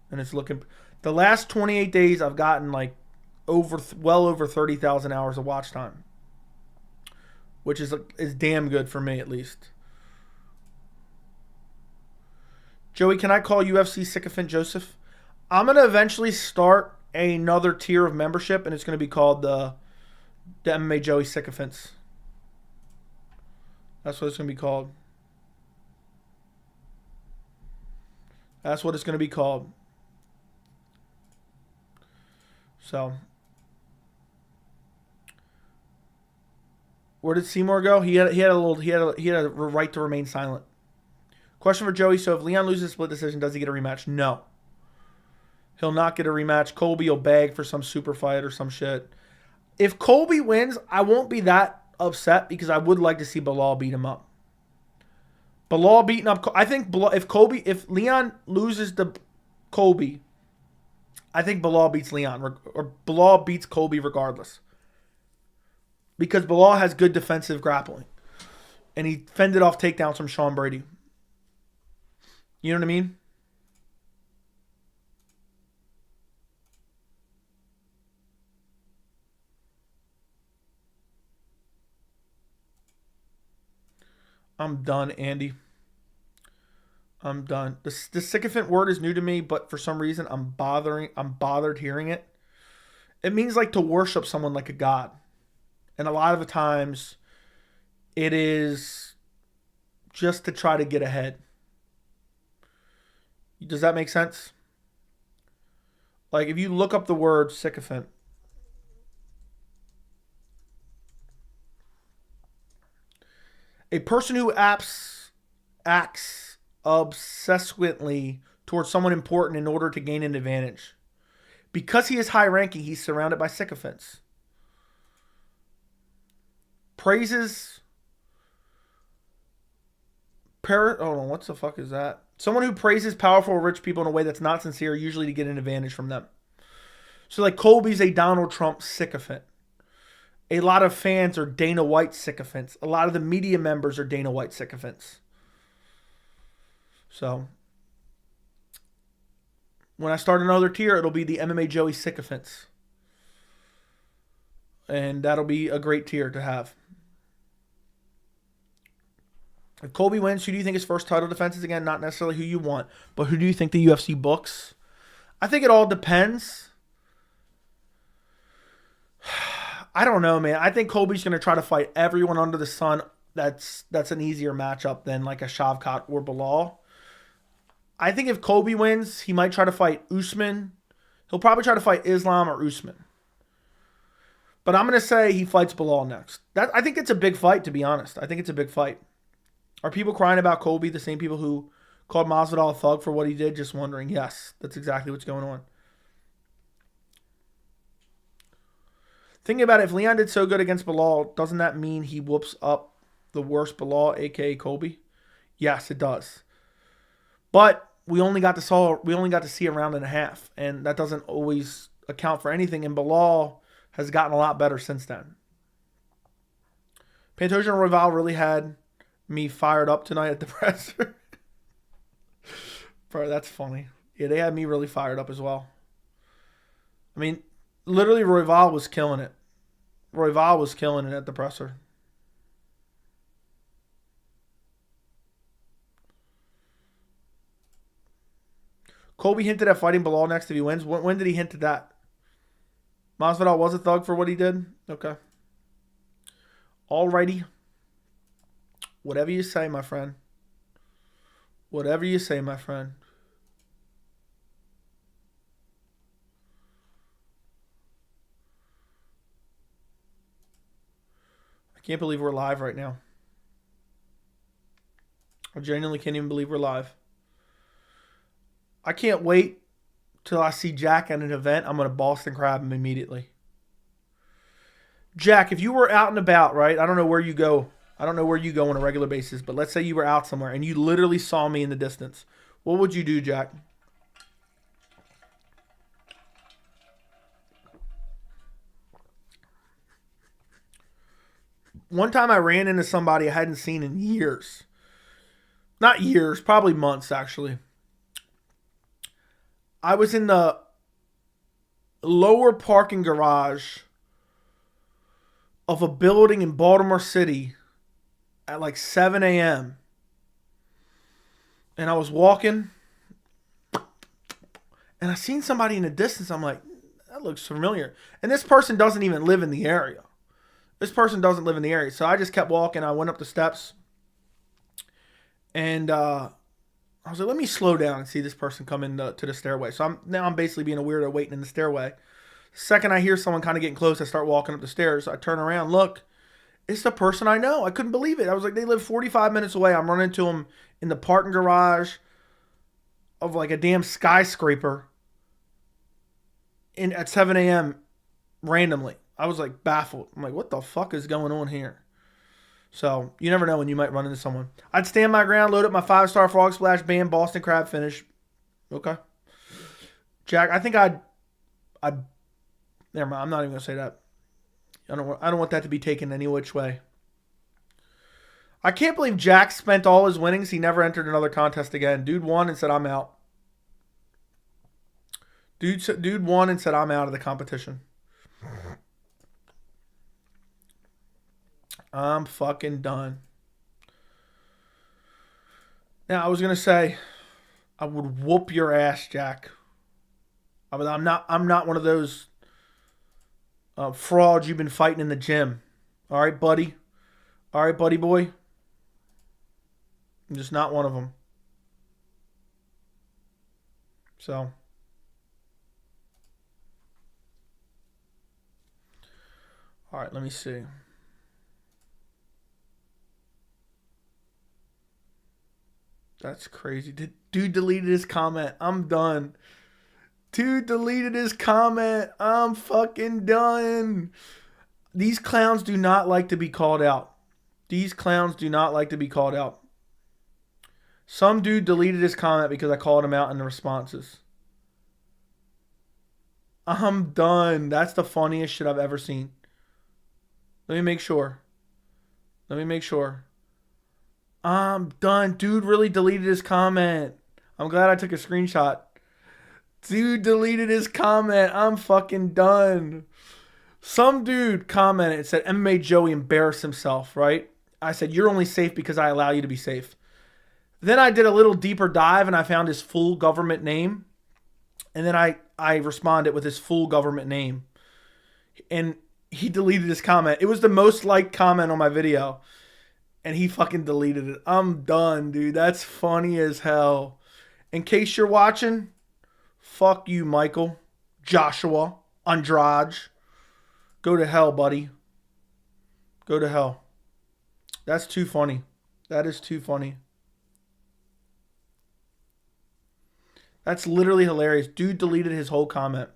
And it's looking... The last 28 days, I've gotten like well over 30,000 hours of watch time. Which is damn good for me, at least. Joey, can I call UFC Sycophant Joseph? I'm going to eventually start another tier of membership, and it's going to be called the MMA Joey Sycophants. That's what it's going to be called. That's what it's going to be called. So, where did Seymour go? He had a right to remain silent. Question for Joey. So if Leon loses a split decision, does he get a rematch? No. He'll not get a rematch. Colby will beg for some super fight or some shit. If Colby wins, I won't be that upset because I would like to see Bilal beat him up. Bilal beating up... I think if Leon loses to Colby, I think Bilal beats Leon. Or Bilal beats Colby regardless. Because Bilal has good defensive grappling. And he fended off takedowns from Sean Brady. You know what I mean? I'm done, Andy. I'm done. The sycophant word is new to me, but for some reason I'm bothered hearing it. It means like to worship someone like a god. And a lot of the times it is just to try to get ahead. Does that make sense? Like if you look up the word sycophant, a person who acts obsessively towards someone important in order to gain an advantage. Because he is high ranking, he's surrounded by sycophants. Praises. Hold on, what the fuck is that? Someone who praises powerful or rich people in a way that's not sincere, usually to get an advantage from them. So like Colby's a Donald Trump sycophant. A lot of fans are Dana White sycophants. A lot of the media members are Dana White sycophants. So when I start another tier, it'll be the MMA Joey sycophants. And that'll be a great tier to have. If Colby wins, who do you think his first title defense is again? Not necessarily who you want, but who do you think the UFC books? I think it all depends. I don't know, man. I think Colby's going to try to fight everyone under the sun. That's an easier matchup than like a Shavkat or Bilal. I think if Colby wins, he might try to fight Usman. He'll probably try to fight Islam or Usman. But I'm going to say he fights Bilal next. I think it's a big fight, to be honest. I think it's a big fight. Are people crying about Colby the same people who called Masvidal a thug for what he did? Just wondering. Yes, that's exactly what's going on. Thinking about it, if Leon did so good against Bilal, doesn't that mean he whoops up the worst Bilal, a.k.a. Colby? Yes, it does. But we only got to see a round and a half, and that doesn't always account for anything. And Bilal has gotten a lot better since then. Pantoja and Royval really had me fired up tonight at the presser. Bro, that's funny. Yeah, they had me really fired up as well. I mean, literally Royval was killing it. Royval was killing it at the presser. Colby hinted at fighting Bilal next if he wins. When did he hint at that? Masvidal was a thug for what he did? Okay. Alrighty. Whatever you say, my friend. Whatever you say, my friend. I can't believe we're live right now. I genuinely can't even believe we're live. I can't wait till I see Jack at an event. I'm going to Boston Crab him immediately. Jack, if you were out and about, right? I don't know where you go. I don't know where you go on a regular basis, but let's say you were out somewhere and you literally saw me in the distance. What would you do, Jack? One time I ran into somebody I hadn't seen in years. Not years, probably months actually. I was in the lower parking garage of a building in Baltimore City at like 7 a.m. And I was walking and I seen somebody in the distance. I'm like, that looks familiar. And this person doesn't even live in the area. This person doesn't live in the area. So I just kept walking. I went up the steps. And I was like, let me slow down and see this person come in to the stairway. So I'm basically being a weirdo waiting in the stairway. The second I hear someone kind of getting close, I start walking up the stairs. I turn around, look. It's the person I know. I couldn't believe it. I was like, they live 45 minutes away. I'm running into them in the parking garage of like a damn skyscraper at 7 a.m. randomly. I was like baffled. I'm like, what the fuck is going on here? So you never know when you might run into someone. I'd stand my ground, load up my 5-star frog splash, bam, Boston crab finish. Okay. Jack, I think I'd never mind. I'm not even gonna say that. I don't want that to be taken any which way. I can't believe Jack spent all his winnings. He never entered another contest again. Dude won and said, I'm out. Dude won and said, I'm out of the competition. I'm fucking done. Now, I was going to say, I would whoop your ass, Jack. I'm not one of those frauds you've been fighting in the gym. All right, buddy? All right, buddy boy? I'm just not one of them. So. All right, let me see. That's crazy. Dude deleted his comment. I'm done. Dude deleted his comment. I'm fucking done. These clowns do not like to be called out. These clowns do not like to be called out. Some dude deleted his comment because I called him out in the responses. I'm done. That's the funniest shit I've ever seen. Let me make sure. I'm done. Dude really deleted his comment. I'm glad I took a screenshot. Dude deleted his comment. I'm fucking done. Some dude commented and said, MMA Joey embarrassed himself, right? I said, you're only safe because I allow you to be safe. Then I did a little deeper dive and I found his full government name. And then I responded with his full government name. And he deleted his comment. It was the most liked comment on my video. And he fucking deleted it. I'm done, dude. That's funny as hell. In case you're watching, fuck you, Michael, Joshua, Andrade. Go to hell, buddy. Go to hell. That's too funny. That is too funny. That's literally hilarious. Dude deleted his whole comment.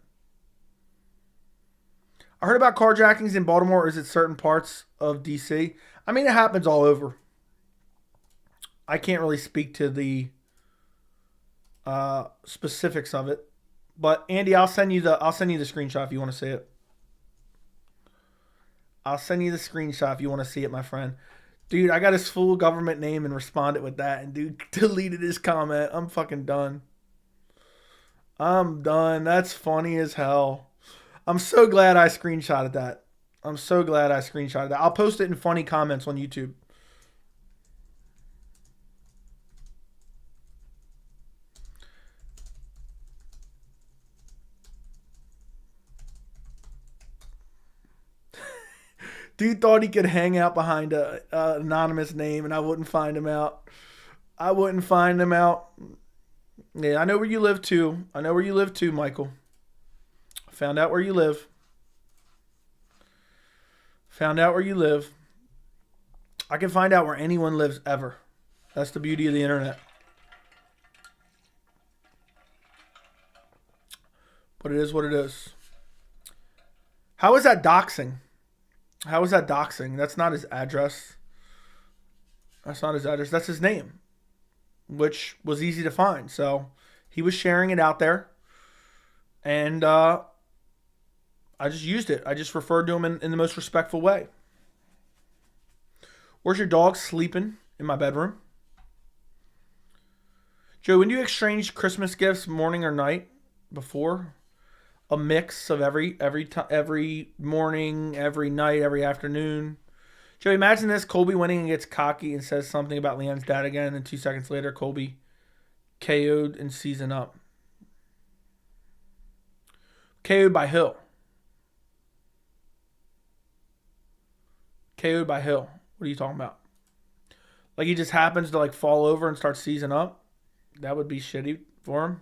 I heard about carjackings in Baltimore. Or is it certain parts of DC? I mean, it happens all over. I can't really speak to the specifics of it, but Andy, I'll send you the screenshot if you want to see it. I'll send you the screenshot if you want to see it, my friend. Dude, I got his full government name and responded with that, and dude deleted his comment. I'm fucking done. I'm done. That's funny as hell. I'm so glad I screenshotted that. I'll post it in funny comments on YouTube. Dude thought he could hang out behind a anonymous name and I wouldn't find him out. Yeah, I know where you live too. Michael. Found out where you live. I can find out where anyone lives ever. That's the beauty of the internet. But it is what it is. How is that doxing? That's not his address. That's his name, which was easy to find. So he was sharing it out there. And I just used it. I just referred to him in the most respectful way. Where's your dog? Sleeping in my bedroom. Joe, when do you exchange Christmas gifts, morning or night? Before? A mix of every morning, every night, every afternoon. Joe, imagine this. Colby winning and gets cocky and says something about Leon's dad again, and 2 seconds later, Colby KO'd and season up. KO'd by Hill. KO'd by Hill. What are you talking about? Like he just happens to like fall over and start seizing up? That would be shitty for him,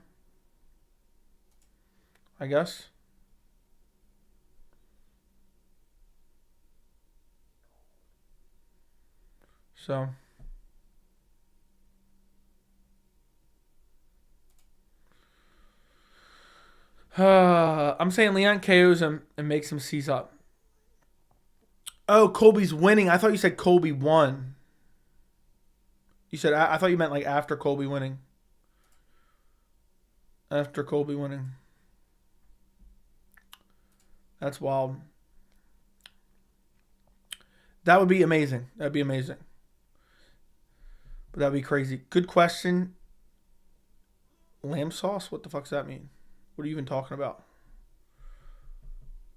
I guess. So. I'm saying Leon KOs him and makes him seize up. Oh, Colby's winning. I thought you said Colby won. You said, I thought you meant like after Colby winning. After Colby winning. That's wild. That would be amazing. That'd be amazing. But that'd be crazy. Good question. Lamb sauce? What the fuck does that mean? What are you even talking about?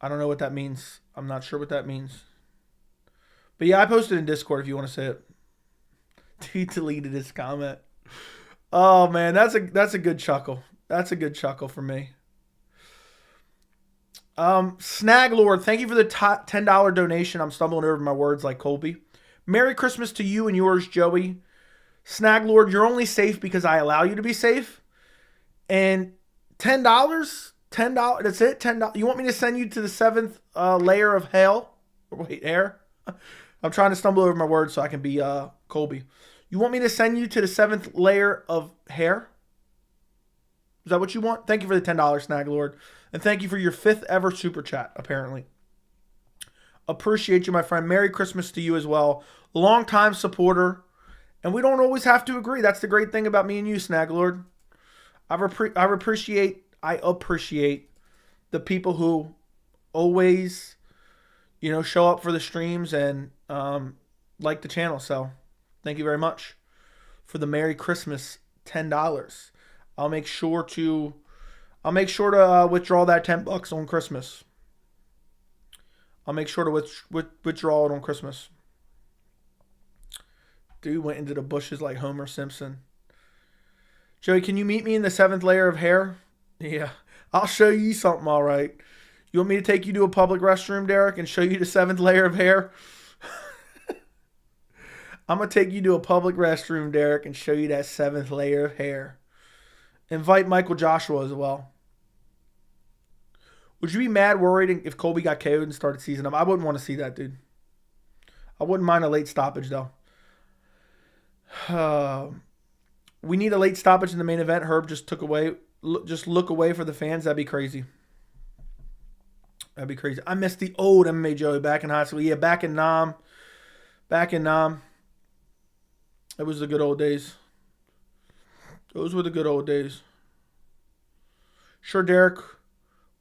I don't know what that means. I'm not sure what that means. But yeah, I posted in Discord if you want to say it. He deleted his comment. Oh man, that's a good chuckle. That's a good chuckle for me. Snag Lord, thank you for the $10 donation. I'm stumbling over my words like Colby. Merry Christmas to you and yours, Joey. Snag Lord, you're only safe because I allow you to be safe. And $10? $10? That's it? $10? You want me to send you to the 7th layer of hell? Wait, air? I'm trying to stumble over my words so I can be Colby. You want me to send you to the 7th layer of hair? Is that what you want? Thank you for the $10, Snag Lord. And thank you for your 5th ever super chat, apparently. Appreciate you, my friend. Merry Christmas to you as well. Long-time supporter. And we don't always have to agree. That's the great thing about me and you, Snag Lord. I appreciate the people who always, show up for the streams and like the channel. So thank you very much for the Merry Christmas $10. I'll make sure to withdraw that $10 on Christmas. I'll make sure to withdraw it on Christmas. Dude went into the bushes like Homer Simpson. Joey, can you meet me in the 7th layer of hair? Yeah, I'll show you something, all right. You want me to take you to a public restroom, Derek, and show you the 7th layer of hair? I'm going to take you to a public restroom, Derek, and show you that 7th layer of hair. Invite Michael Joshua as well. Would you be mad worried if Colby got KO'd and started seizing up? I wouldn't want to see that, dude. I wouldn't mind a late stoppage, though. We need a late stoppage in the main event. Herb just took away. Just look away for the fans. That'd be crazy. That'd be crazy. I miss the old MMA Joey back in high school. Yeah, back in Nam. It was the good old days. Those were the good old days. Sure, Derek.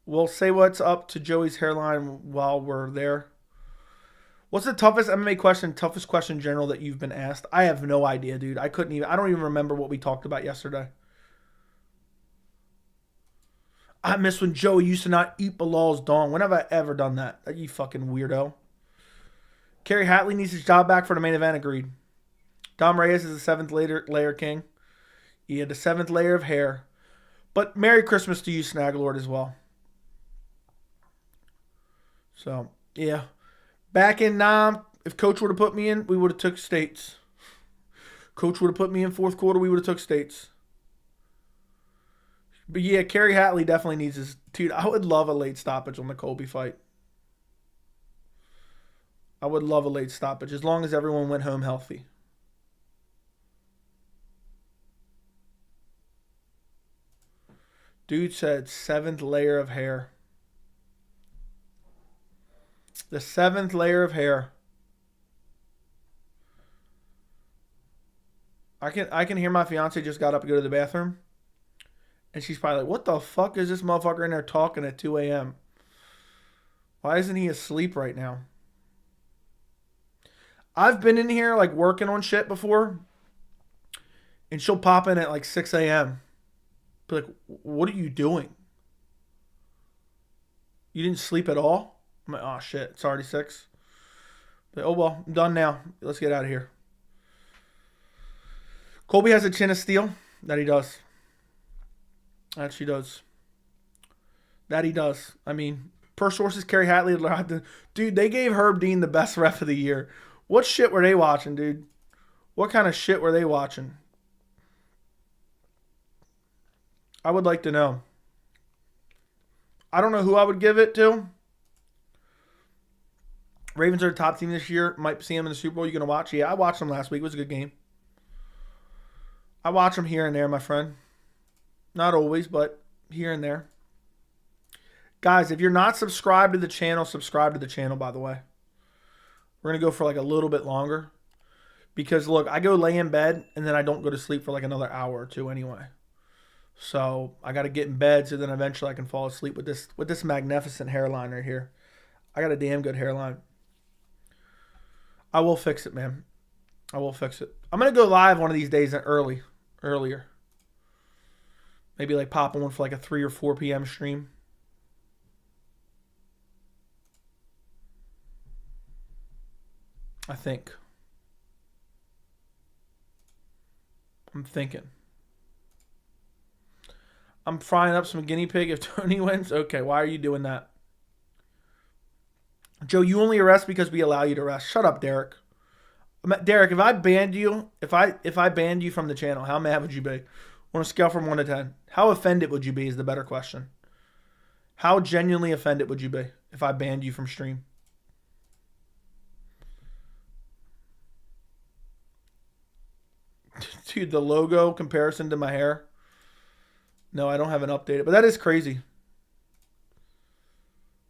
We'll say what's up to Joey's hairline while we're there. What's the toughest MMA question, toughest question in general that you've been asked? I have no idea, dude. I don't even remember what we talked about yesterday. I miss when Joey used to not eat Bilal's dong. When have I ever done that? You fucking weirdo. Kerry Hatley needs his job back for the main event. Agreed. Dom Reyes is the 7th layer king. He had the 7th layer of hair. But Merry Christmas to you, Snag Lord, as well. So, yeah. Back in Nam, if Coach would have put me in, we would have took states. Coach would have put me in 4th quarter, we would have took states. But yeah, Kerry Hatley definitely needs his... Dude, I would love a late stoppage on the Colby fight. I would love a late stoppage as long as everyone went home healthy. Dude said 7th layer of hair. The 7th layer of hair. I can hear my fiance just got up to go to the bathroom. And she's probably like, what the fuck is this motherfucker in there talking at 2 a.m.? Why isn't he asleep right now? I've been in here like working on shit before, and she'll pop in at like 6 a.m. Be like, what are you doing? You didn't sleep at all? I'm like, oh shit, it's already 6. Like, oh well, I'm done now. Let's get out of here. Colby has a chin of steel. That he does. That she does. That he does. I mean, per sources, Kerry Hatley. Dude, they gave Herb Dean the best ref of the year. What shit were they watching, dude? What kind of shit were they watching? I would like to know. I don't know who I would give it to. Ravens are the top team this year. Might see them in the Super Bowl. You gonna watch? Yeah, I watched them last week. It was a good game. I watch them here and there, my friend. Not always, but here and there. Guys, if you're not subscribed to the channel, subscribe to the channel, by the way. We're going to go for like a little bit longer. Because, look, I go lay in bed, and then I don't go to sleep for like another hour or two anyway. So, I got to get in bed so then eventually I can fall asleep with this magnificent hairline right here. I got a damn good hairline. I will fix it, man. I will fix it. I'm going to go live one of these days earlier. Maybe like pop one for like a 3 or 4 p.m. stream. I think. I'm thinking. I'm frying up some guinea pig if Tony wins. Okay, why are you doing that? Joe, you only arrest because we allow you to arrest. Shut up, Derek. Derek, if I banned you, if I banned you from the channel, how mad would you be? On a scale from 1 to 10. How offended would you be is the better question. How genuinely offended would you be if I banned you from stream? Dude, the logo comparison to my hair. No, I don't have an updated. But that is crazy.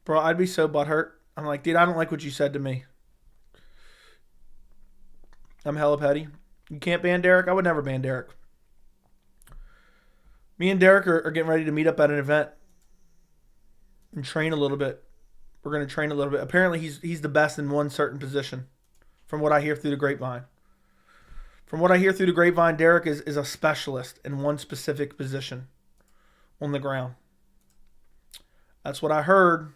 Bro, I'd be so butthurt. I'm like, dude, I don't like what you said to me. I'm hella petty. You can't ban Derek? I would never ban Derek. Me and Derek are getting ready to meet up at an event and train a little bit. We're going to train a little bit. Apparently, he's the best in one certain position from what I hear through the grapevine. From what I hear through the grapevine, Derek is a specialist in one specific position on the ground. That's what I heard.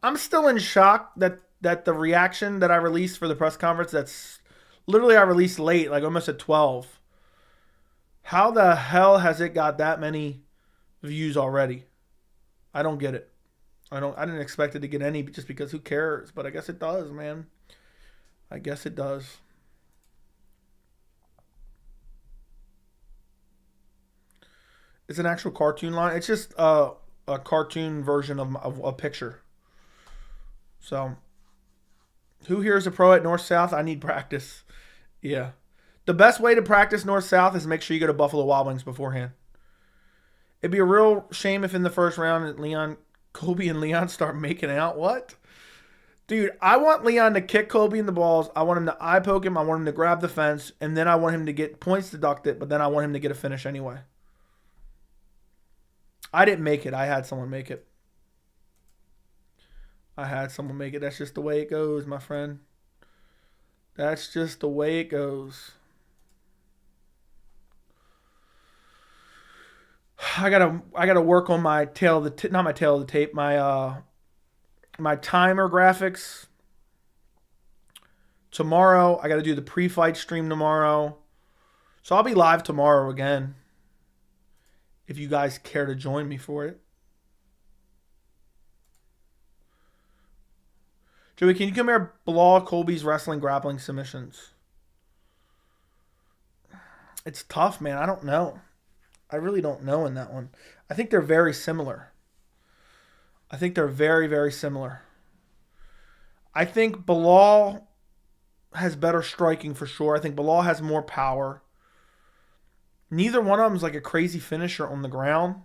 I'm still in shock that the reaction that I released for the press conference, that's literally I released late, like almost at 12. How the hell has it got that many views already? I don't get it. I didn't expect it to get any just because who cares? But I guess it does, man. I guess it does. It's an actual cartoon line. It's just a cartoon version of a picture. So, who here is a pro at North-South? I need practice. Yeah. The best way to practice North-South is make sure you go to Buffalo Wild Wings beforehand. It'd be a real shame if in the first round Colby and Leon start making out. What? Dude, I want Leon to kick Colby in the balls. I want him to eye poke him. I want him to grab the fence. And then I want him to get points deducted. But then I want him to get a finish anyway. I didn't make it. I had someone make it. That's just the way it goes, my friend. That's just the way it goes. I gotta work on my tail of the not my tail of the tape, my timer graphics. Tomorrow, I gotta do the pre-fight stream tomorrow. So I'll be live tomorrow again. If you guys care to join me for it. Joey, can you come here blow Colby's wrestling grappling submissions? It's tough, man. I don't know. I really don't know in that one. I think they're very similar. I think they're very, very similar. I think Bilal has better striking for sure. I think Bilal has more power. Neither one of them is like a crazy finisher on the ground.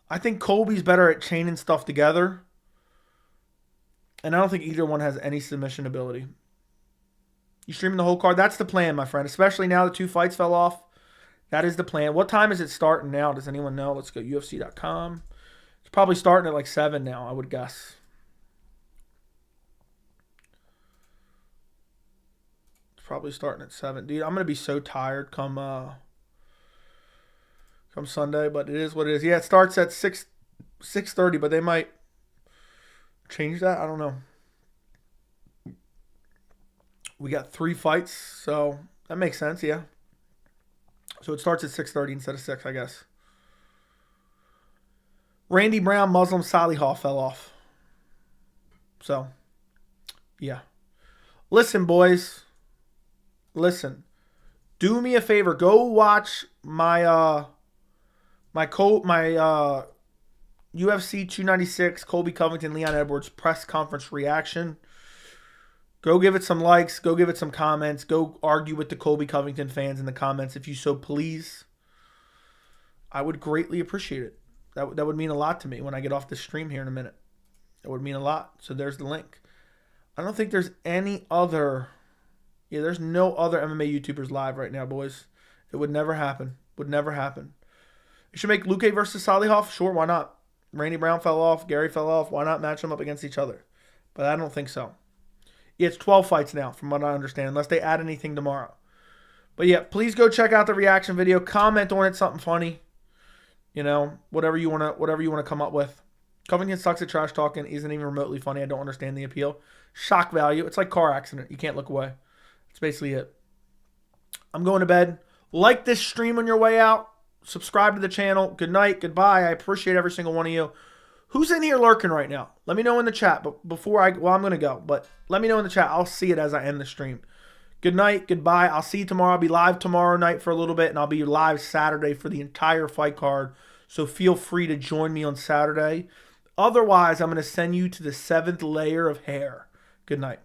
I think Colby's better at chaining stuff together. And I don't think either one has any submission ability. You streaming the whole card? That's the plan, my friend. Especially now the 2 fights fell off. That is the plan. What time is it starting now? Does anyone know? Let's go UFC.com. It's probably starting at like 7 now, I would guess. probably starting at 7. Dude, I'm going to be so tired come Sunday, but it is what it is. Yeah, it starts at 6:30, but they might change that. I don't know. We got 3 fights, so that makes sense, yeah. So it starts at 6:30 instead of 6, I guess. Randy Brown, Muslim Salihov fell off. So, yeah. Listen, boys. Listen. Do me a favor. Go watch my UFC 296 Colby Covington, Leon Edwards press conference reaction. Go give it some likes. Go give it some comments. Go argue with the Colby Covington fans in the comments if you so please. I would greatly appreciate it. That would mean a lot to me when I get off the stream here in a minute. It would mean a lot. So there's the link. I don't think there's any other... Yeah, there's no other MMA YouTubers live right now, boys. It would never happen. Would never happen. You should make Luque versus Salihov? Sure, why not? Randy Brown fell off. Gary fell off. Why not match them up against each other? But I don't think so. Yeah, it's 12 fights now, from what I understand, unless they add anything tomorrow. But yeah, please go check out the reaction video. Comment on it, something funny. You know, whatever you wanna come up with. Covington sucks at trash talking. Isn't even remotely funny. I don't understand the appeal. Shock value. It's like car accident. You can't look away. That's basically it. I'm going to bed. Like this stream on your way out. Subscribe to the channel. Good night. Goodbye. I appreciate every single one of you. Who's in here lurking right now? Let me know in the chat. But before I'm going to go. But let me know in the chat. I'll see it as I end the stream. Good night. Goodbye. I'll see you tomorrow. I'll be live tomorrow night for a little bit. And I'll be live Saturday for the entire fight card. So feel free to join me on Saturday. Otherwise, I'm going to send you to the 7th layer of hair. Good night.